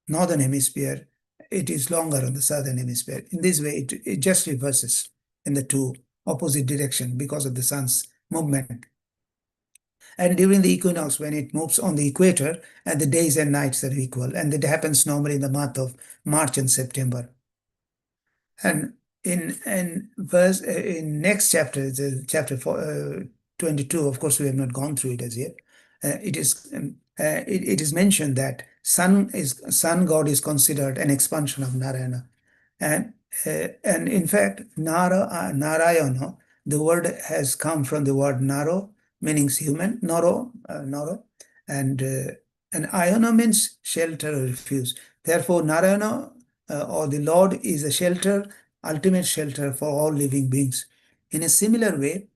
northern hemisphere, it is longer on the southern hemisphere. In this way, it just reverses in the 2 opposite direction because of the sun's movement. And during the equinox, when it moves on the equator, and the days and nights are equal, and it happens normally in the month of March and September. And in next chapter, the chapter 22, of course, we have not gone through it as yet. It is mentioned that sun god is considered an expansion of Narayana, and in fact, Narayana, the word has come from the word Naro, meaning human, Noro, and Ayana means shelter or refuge. Therefore, Narayana or the Lord is a shelter, ultimate shelter for all living beings. In a similar way,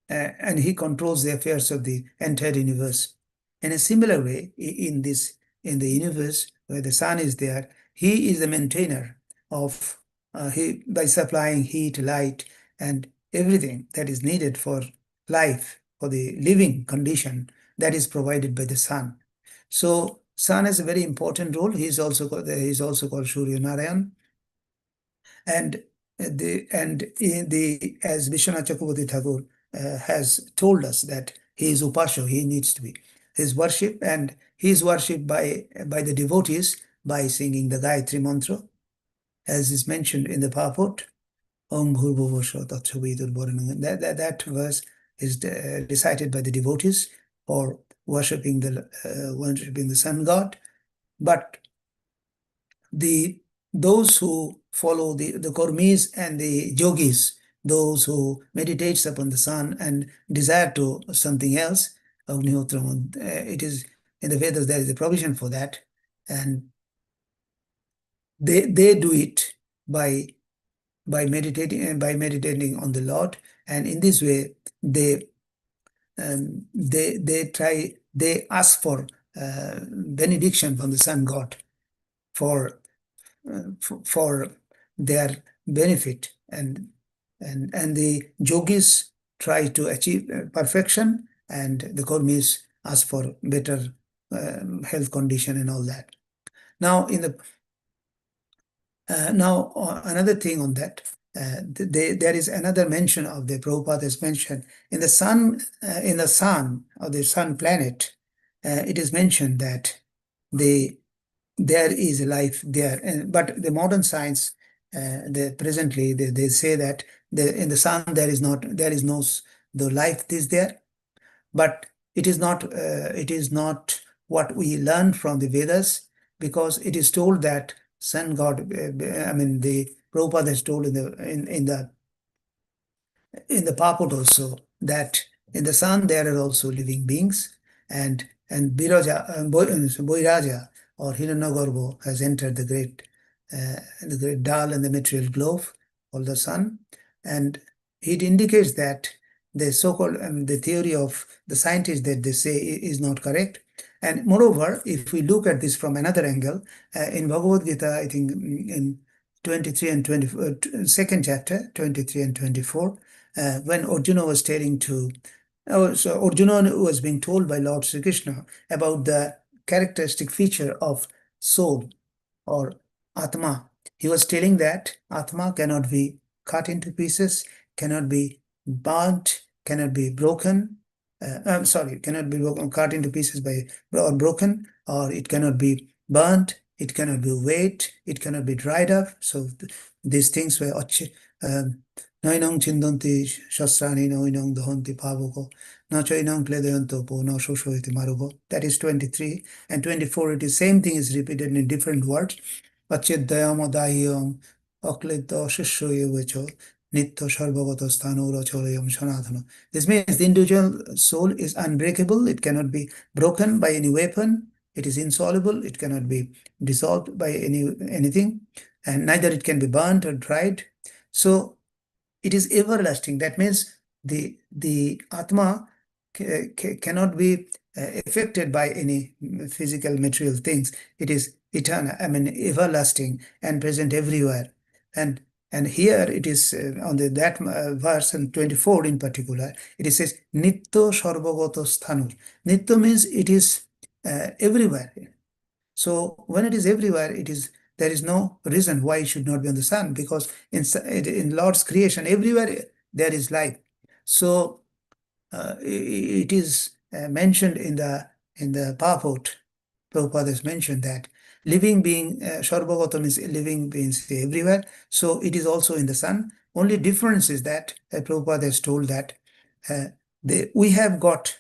and he controls the affairs of the entire universe. In a similar way, in the universe where the sun is there, he is the maintainer of by supplying heat, light, and everything that is needed for life, for the living condition that is provided by the sun. So sun has a very important role. He is also called Surya Narayan, and as Vishwanath Chakravarti Thakur has told us that he is Upasho, he needs to be his worship, and he is worshipped by the devotees by singing the Gayatri mantra, as is mentioned in the purport. Om Bhurvavasha Tatshavidur Varanam. That verse is recited by the devotees for worshipping the sun god. But those who follow the Kormis and the yogis, those who meditates upon the sun and desire to something else, it is in the Vedas there is a provision for that, and they do it by meditating on the Lord, and in this way they ask for benediction from the sun god for their benefit, and the yogis try to achieve perfection, and the Kormis ask for better health condition and all that. Now, another thing on that, there is another mention of the Prabhupada has mentioned in the sun, or the sun planet. It is mentioned that there is life there, but the modern science, presently they say that in the sun there is no the life is there, but it is not what we learn from the Vedas, because it is told that sun god, the Prabhupada has told in the purport also that in the sun there are also living beings, and Boiraja or Hiranyagarbha has entered the great Dal and the material globe called the sun, and it indicates that the so-called the theory of the scientists that they say is not correct. And moreover, if we look at this from another angle, in Bhagavad Gita, I think in 23 and 24, second chapter, 23 and 24, when Arjuna was telling to, so Arjuna was being told by Lord Sri Krishna about the characteristic feature of soul or Atma. He was telling that Atma cannot be cut into pieces, cannot be burnt, cannot be broken. Cannot be cut into pieces or broken, or it cannot be burnt, it cannot be weighed, it cannot be dried up. So these things were Nainang Chindanti Shastrani Nainang Dahanti Pavoko, Nachainang Kledayanto Po, no Shoshoiti Marugo. That is 23. And 24, it is same thing is repeated in different words. Achidayama Dayam Oklito Shishoyevicho. Nitya Sarvagata Sthanura Cholayam Sanatana. This means the individual soul is unbreakable, it cannot be broken by any weapon, it is insoluble, it cannot be dissolved by anything, and neither it can be burnt or dried. So it is everlasting. That means the Atma cannot be affected by any physical material things. It is eternal, everlasting and present everywhere. And here it is on that verse in 24 in particular, it says Nitya Sarvagato Sthanur. Nitya means it is everywhere. So when it is everywhere, there is no reason why it should not be on the sun, because in Lord's creation, everywhere there is life. So it is mentioned in the purport. Prabhupada has mentioned that living being, Sarvagatam is living beings everywhere. So it is also in the sun. Only difference is that Prabhupada has told that we have got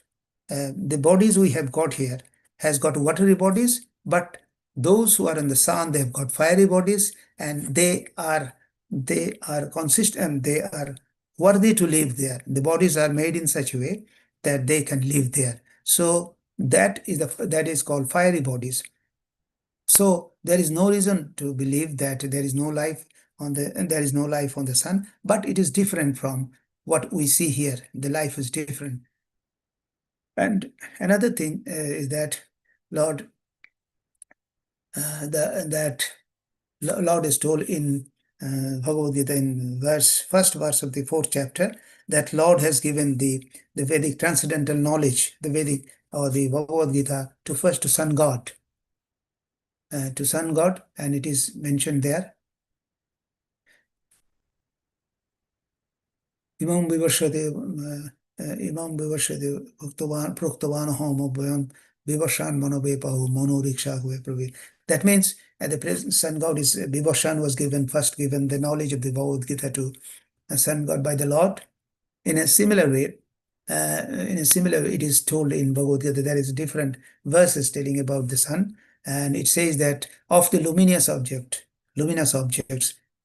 the bodies we have got here has got watery bodies, but those who are in the sun, they have got fiery bodies, and they are consistent, they are worthy to live there. The bodies are made in such a way that they can live there. So that is called fiery bodies. So there is no reason to believe that there is no life on the sun, but it is different from what we see here. The life is different. And another thing is that Lord, that Lord is told in Bhagavad Gita in first verse of the fourth chapter, that Lord has given the Vedic transcendental knowledge, the Vedic or the Bhagavad Gita to Sun God, and it is mentioned there. Imam Vivashade Proktavan Hom Abhayam Vivashan Manobepahu Monoriksha Pravi. That means at the present Sun God is Vivashan was first given the knowledge of the Bhagavad Gita to Sun God by the Lord. In a similar way, it is told in Bhagavad Gita that there is different verses telling about the sun, and it says that of the luminous objects,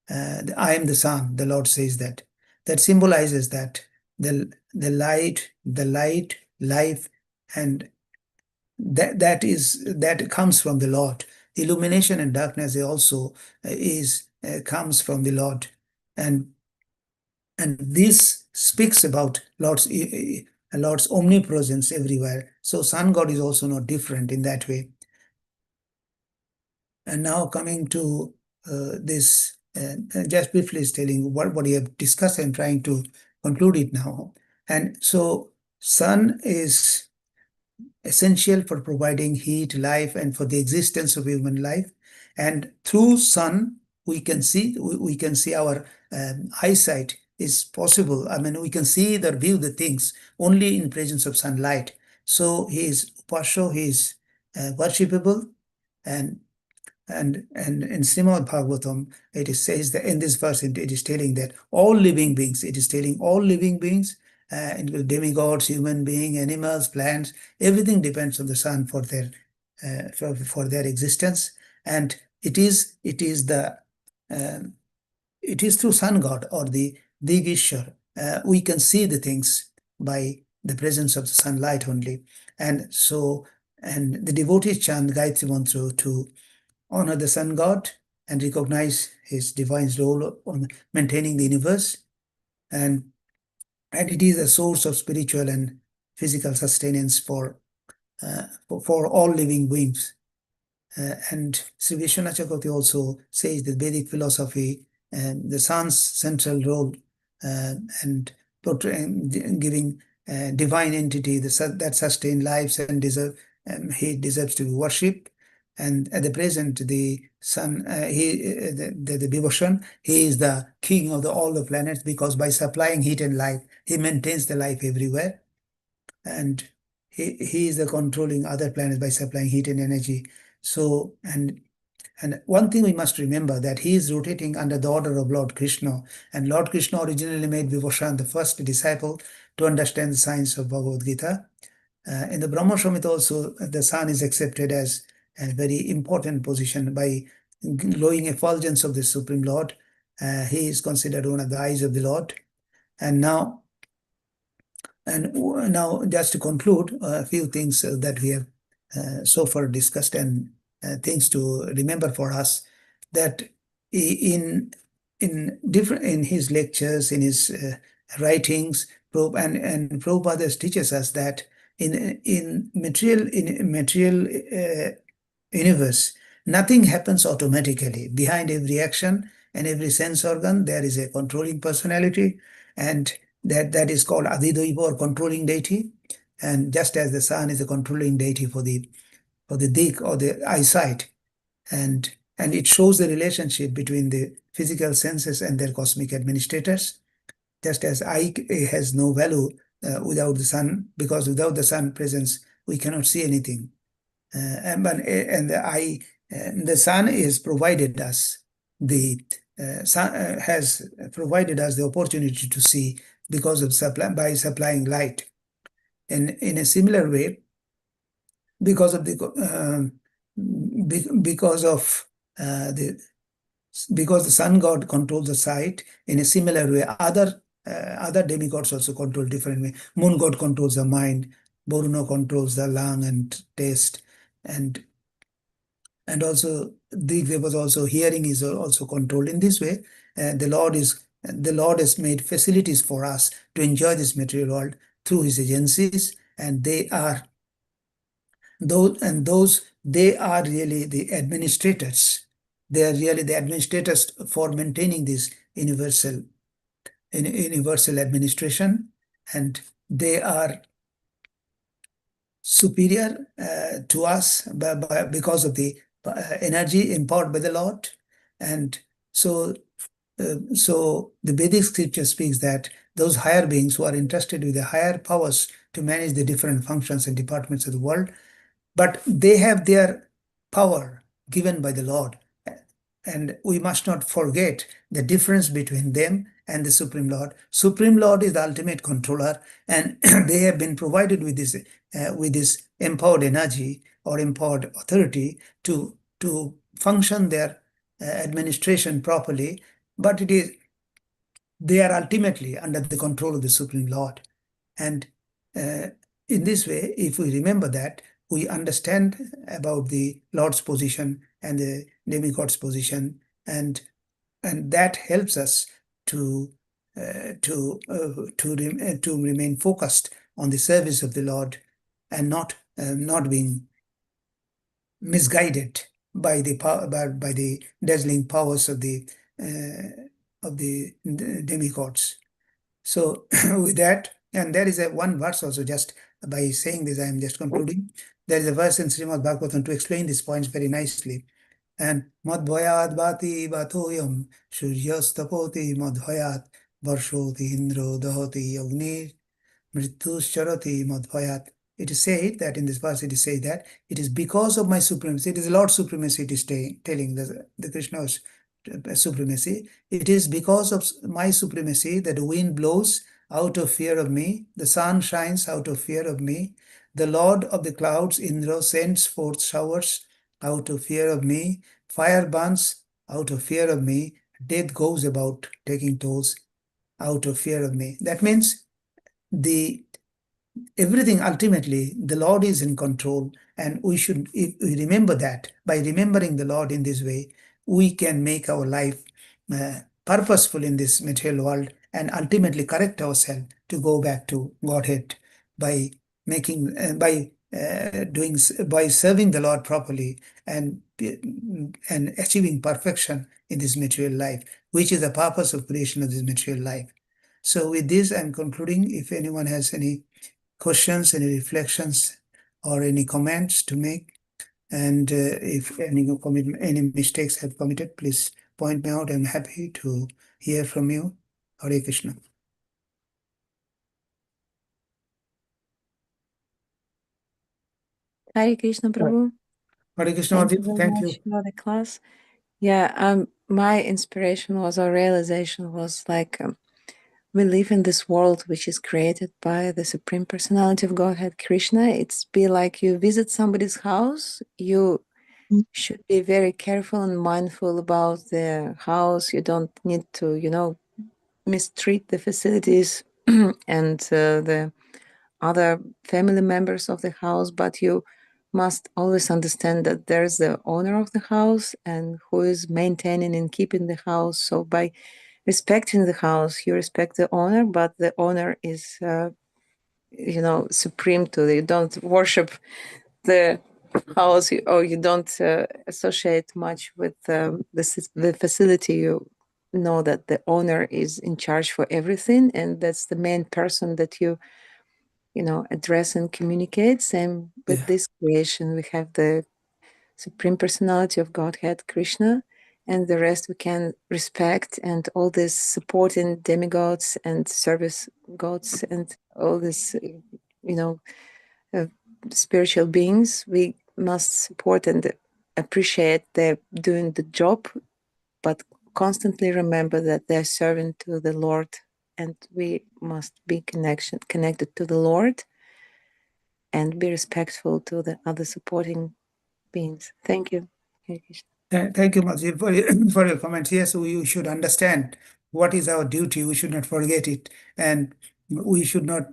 I am the sun. The Lord says that. That symbolizes that the light, life, and that comes from the Lord. Illumination and darkness also comes from the Lord, and this speaks about Lord's omnipresence everywhere. So Sun God is also not different in that way. And now coming to this, just briefly telling what we have discussed and trying to conclude it now. And so sun is essential for providing heat, life, and for the existence of human life. And through sun, we can see our eyesight is possible. I mean, we can see or view the things only in presence of sunlight. So he is upasho, he is worshipable, and in Srimad Bhagavatam, it says that in this verse, it is telling that all living beings, including demigods, human beings, animals, plants, everything depends on the sun for their existence. And it is through sun god or the Digishwar we can see the things by the presence of the sunlight only. And the devotees chant Gayatri Mantra to honor the sun god and recognize his divine role on maintaining the universe. And it is a source of spiritual and physical sustenance for all living beings. And Sri Vishwanath Chakravarti also says that Vedic philosophy, the sun's central role and giving divine entity that sustain lives and he deserves to be worshipped. And at the present, the sun, the Vibhushan, he is the king of all the planets, because by supplying heat and light, he maintains the life everywhere. And he is the controlling other planets by supplying heat and energy. So, and one thing we must remember, that he is rotating under the order of Lord Krishna. And Lord Krishna originally made Vibhushan the first disciple to understand the science of Bhagavad Gita. In the Brahma Samhita also, the sun is accepted as a very important position by glowing effulgence of the Supreme Lord. He is considered one of the eyes of the Lord. And now just to conclude, a few things that we have so far discussed, and things to remember for us, that in his lectures, in his writings, and Prabhupada teaches us that in material universe, nothing happens automatically. Behind every action and every sense organ, there is a controlling personality, and that is called Adidaiva, or controlling deity. And just as the sun is a controlling deity for the dik or the eyesight, and it shows the relationship between the physical senses and their cosmic administrators. Just as eye has no value without the sun, because without the sun presence, we cannot see anything. And the sun has provided us has provided us the opportunity to see because of by supplying light. And in a similar way, because of the sun god controls the sight, in a similar way, other demigods also control different way. Moon god controls the mind, Varuna controls the lung and taste, and And also, there was also hearing is also controlled in this way. The Lord has made facilities for us to enjoy this material world through His agencies, and they are really the administrators. They are really the administrators for maintaining this universal administration, and they are superior to us because of the energy empowered by the Lord. And so, so the Vedic scripture speaks that those higher beings who are entrusted with the higher powers to manage the different functions and departments of the world, but they have their power given by the Lord. And we must not forget the difference between them and the Supreme Lord. Supreme Lord is the ultimate controller, and they have been provided with this empowered energy or empowered authority to function their administration properly. But they are ultimately under the control of the Supreme Lord. And in this way, if we remember that, we understand about the Lord's position and the demigod's position, and that helps us to remain focused on the service of the Lord and not being misguided by the dazzling powers of the demigods. So with that, and there is one verse also, just by saying this, I am just concluding. There is a verse in Srimad Bhagavatam to explain these points very nicely. And madhvayat bhati bhatoyam suryastapoti madhvayat varshoti indro dahoti agni mrityuscharati madhvayat. It is said that in this verse, it is said that it is because of my supremacy, it is Lord's supremacy, it is telling the Krishna's supremacy. It is because of my supremacy that the wind blows out of fear of me, the sun shines out of fear of me, the Lord of the clouds, Indra, sends forth showers out of fear of me, fire burns out of fear of me, death goes about taking tolls out of fear of me. That means everything ultimately, the Lord is in control, and if we remember that, by remembering the Lord in this way, we can make our life purposeful in this material world and ultimately correct ourselves to go back to Godhead by serving the Lord properly and achieving perfection in this material life, which is the purpose of creation of this material life. So with this, I'm concluding. If anyone has any questions, any reflections, or any comments to make, and if any mistakes have committed, please point me out. I'm happy to hear from you. Hare Krishna. Hare Krishna, Prabhu. Hare Krishna. Thank you very Thank much you. for the class. Yeah, my inspiration was, or realization was like, we live in this world which is created by the Supreme Personality of Godhead, Krishna. It's be like you visit somebody's house, you should be very careful and mindful about the house. You don't need to, mistreat the facilities and the other family members of the house, but you must always understand that there's the owner of the house and who is maintaining and keeping the house. So by respecting the house, you respect the owner, but the owner is, supreme to you. Don't worship the house, or you don't associate much with the facility. You know that the owner is in charge for everything, and that's the main person that you address and communicate. Same with this creation. We have the Supreme Personality of Godhead, Krishna, and the rest we can respect, and all these supporting demigods and service gods and all these, uh, spiritual beings. We must support and appreciate they're doing the job, but constantly remember that they're serving to the Lord, and we must be connected to the Lord and be respectful to the other supporting beings. Thank you. Thank you, Mazir, for your comments. Yes, we should understand what is our duty. We should not forget it, and we should not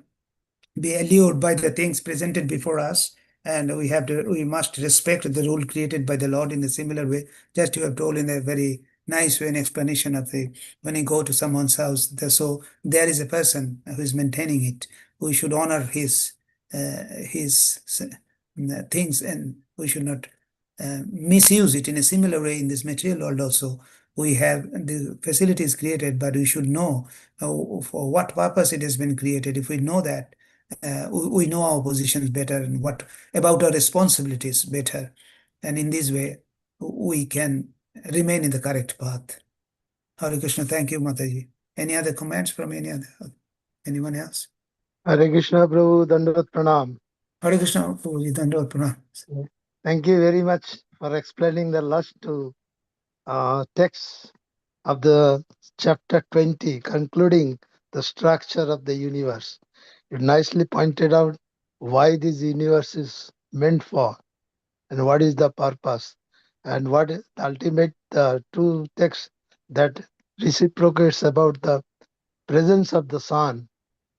be allured by the things presented before us. and we must respect the rule created by the Lord in a similar way. Just you have told in a very nice way, an explanation of the when you go to someone's house. So there is a person who is maintaining it. We should honor his things, and we should not misuse it in a similar way in this material world also. We have the facilities created, but we should know for what purpose it has been created. If we know that, we know our positions better and what about our responsibilities better. And in this way, we can remain in the correct path. Hare Krishna. Thank you, Mataji. Any other comments from anyone else? Hare Krishna, Prabhu, Dandavat Pranam. Hare Krishna, Prabhuji, Dandavad Pranam. Thank you very much for explaining the last two texts of the chapter 20, concluding the structure of the universe. You nicely pointed out why this universe is meant for and what is the purpose and what is the ultimate two texts that reciprocates about the presence of the sun,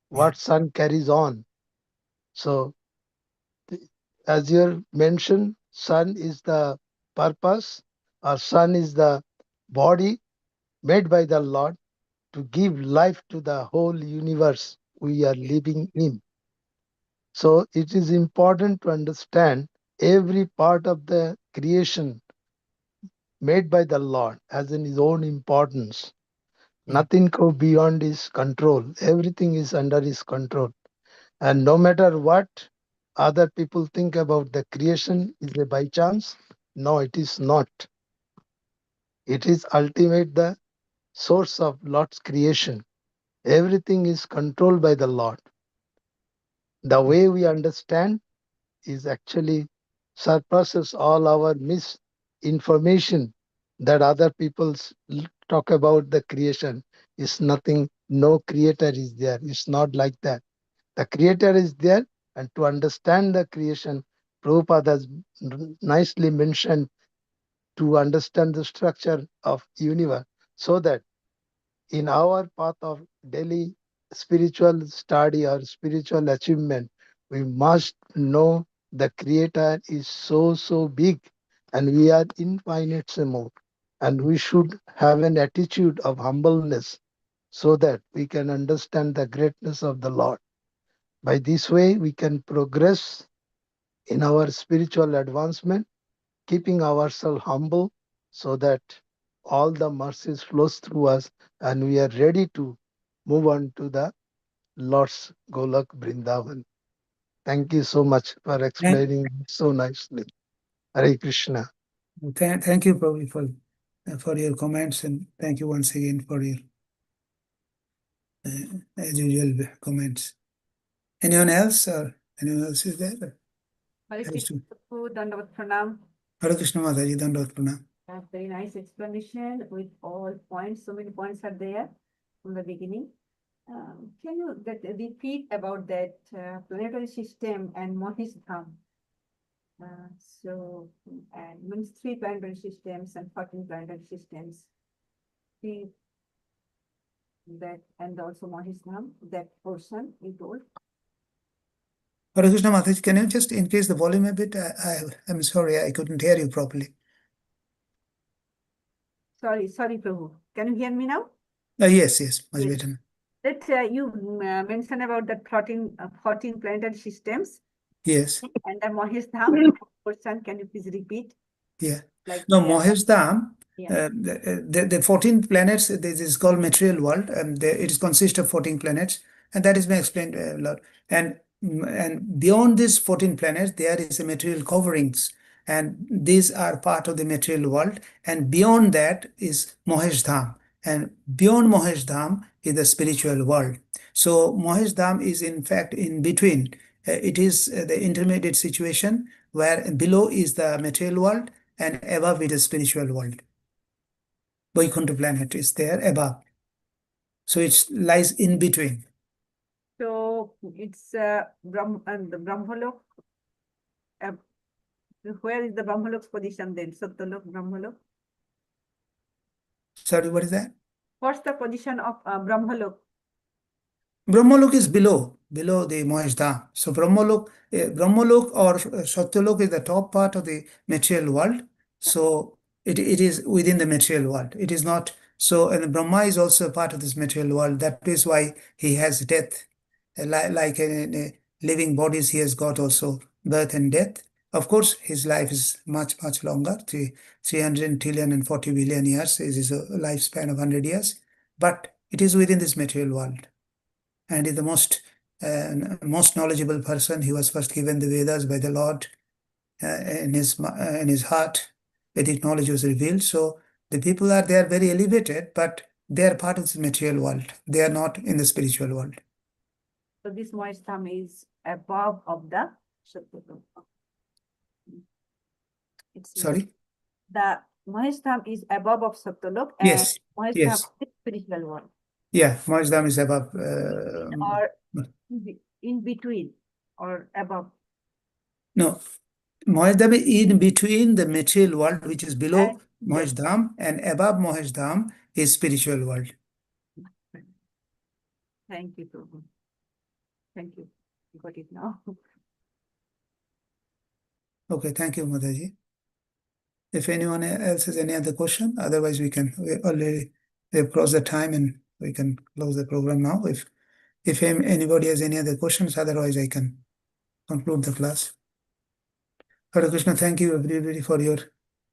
what sun carries on. So as you mentioned, sun is the purpose, or sun is the body made by the Lord to give life to the whole universe we are living in. So it is important to understand every part of the creation made by the Lord has in his own importance. Nothing goes beyond his control. Everything is under his control. And no matter what other people think about the creation, is it by chance? No, it is not. It is ultimate the source of Lord's creation. Everything is controlled by the Lord. The way we understand is actually surpasses all our misinformation that other people talk about the creation. Is nothing, no creator is there. It's not like that. The creator is there, and to understand the creation, Prabhupada has nicely mentioned to understand the structure of universe, so that in our path of daily spiritual study or spiritual achievement, we must know the creator is so big and we are infinite small, and we should have an attitude of humbleness so that we can understand the greatness of the Lord. By this way, we can progress in our spiritual advancement, keeping ourselves humble so that all the mercies flows through us and we are ready to move on to the Lord's Golak Vrindavan. Thank you so much for explaining so nicely. Hare Krishna. Thank you, Prabhu, for your comments, and thank you once again for your as usual comments. Anyone else, or anyone else is there? Hare Krishna, Dandavat Pranam. Hare Krishna Mataji, Dandavad Pranam. Very nice explanation with all points. So many points are there from the beginning. Can you repeat about that planetary system and Mohish Dham? And means 3 planetary systems and 14 planetary systems. That and also Mohish Dham, that portion you told. Hare Krishna Mataji, can you just increase the volume a bit? I'm sorry, I couldn't hear you properly. Sorry, Prabhu. Can you hear me now? Yes, much Yes. better. That you mentioned about the 14 planetary systems. Yes. And the Mohish Dham portion, can you please repeat? Yeah. Like No, Mohish Dham, yeah. the 14 planets, this is called material world, and it consists of 14 planets, and that has been explained a lot. And beyond these 14 planets, there is a material coverings, and these are part of the material world. And beyond that is Mohish Dham, and beyond Mohish Dham is the spiritual world. So Mohish Dham is in fact in between. It is the intermediate situation where below is the material world and above it is spiritual world. Vaikuntha planet is there above. So it lies in between. So it's the Brahmalok. Where is the Brahmalok's position then? Satyalok, Brahmalok? Sorry, what is that? What's the position of Brahmalok? Brahmalok is below the Mohesh Dham. So Brahmalok or Satyalok is the top part of the material world. So it is within the material world. It is not so. And Brahma is also a part of this material world. That is why he has death. Like in living bodies, he has got also birth and death. Of course, his life is much longer. 300 trillion and 40 billion years is a lifespan of 100 years. But it is within this material world, and is the most knowledgeable person. He was first given the Vedas by the Lord. In his heart, Vedic knowledge was revealed. So the people are there very elevated, but they are part of the material world. They are not in the spiritual world. So this Mohesh Dham is above of the Satyalok. Sorry? The Mohesh Dham is above of Satyalok, and Yes. Mohesh Yes. Dham is spiritual world. Yeah, Mohesh Dham is above. Or in between or above. No, Mohesh Dham is in between the material world, which is below Mohesh Dham, and above Mohesh Dham is spiritual world. Thank you, Prabhu. Thank you. Got it now. Okay, thank you, Mataji. If anyone else has any other question, otherwise we have crossed the time and we can close the program now. If anybody has any other questions, otherwise I can conclude the class. Hare Krishna, thank you everybody for your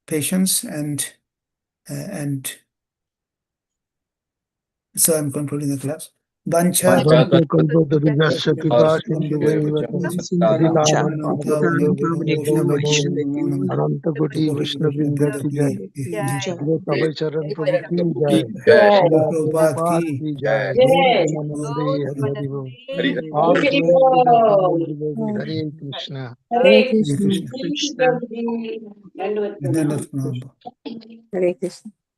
patience, and so I'm concluding the class. Bancha अनंत कोटि वैष्णव वृंद की जय। अभय चरण प्रभु की जय। प्रभुपाद की जय। नंदे हरि हरि बोल। हरे Krishna. Hare Krishna. Hare Krishna.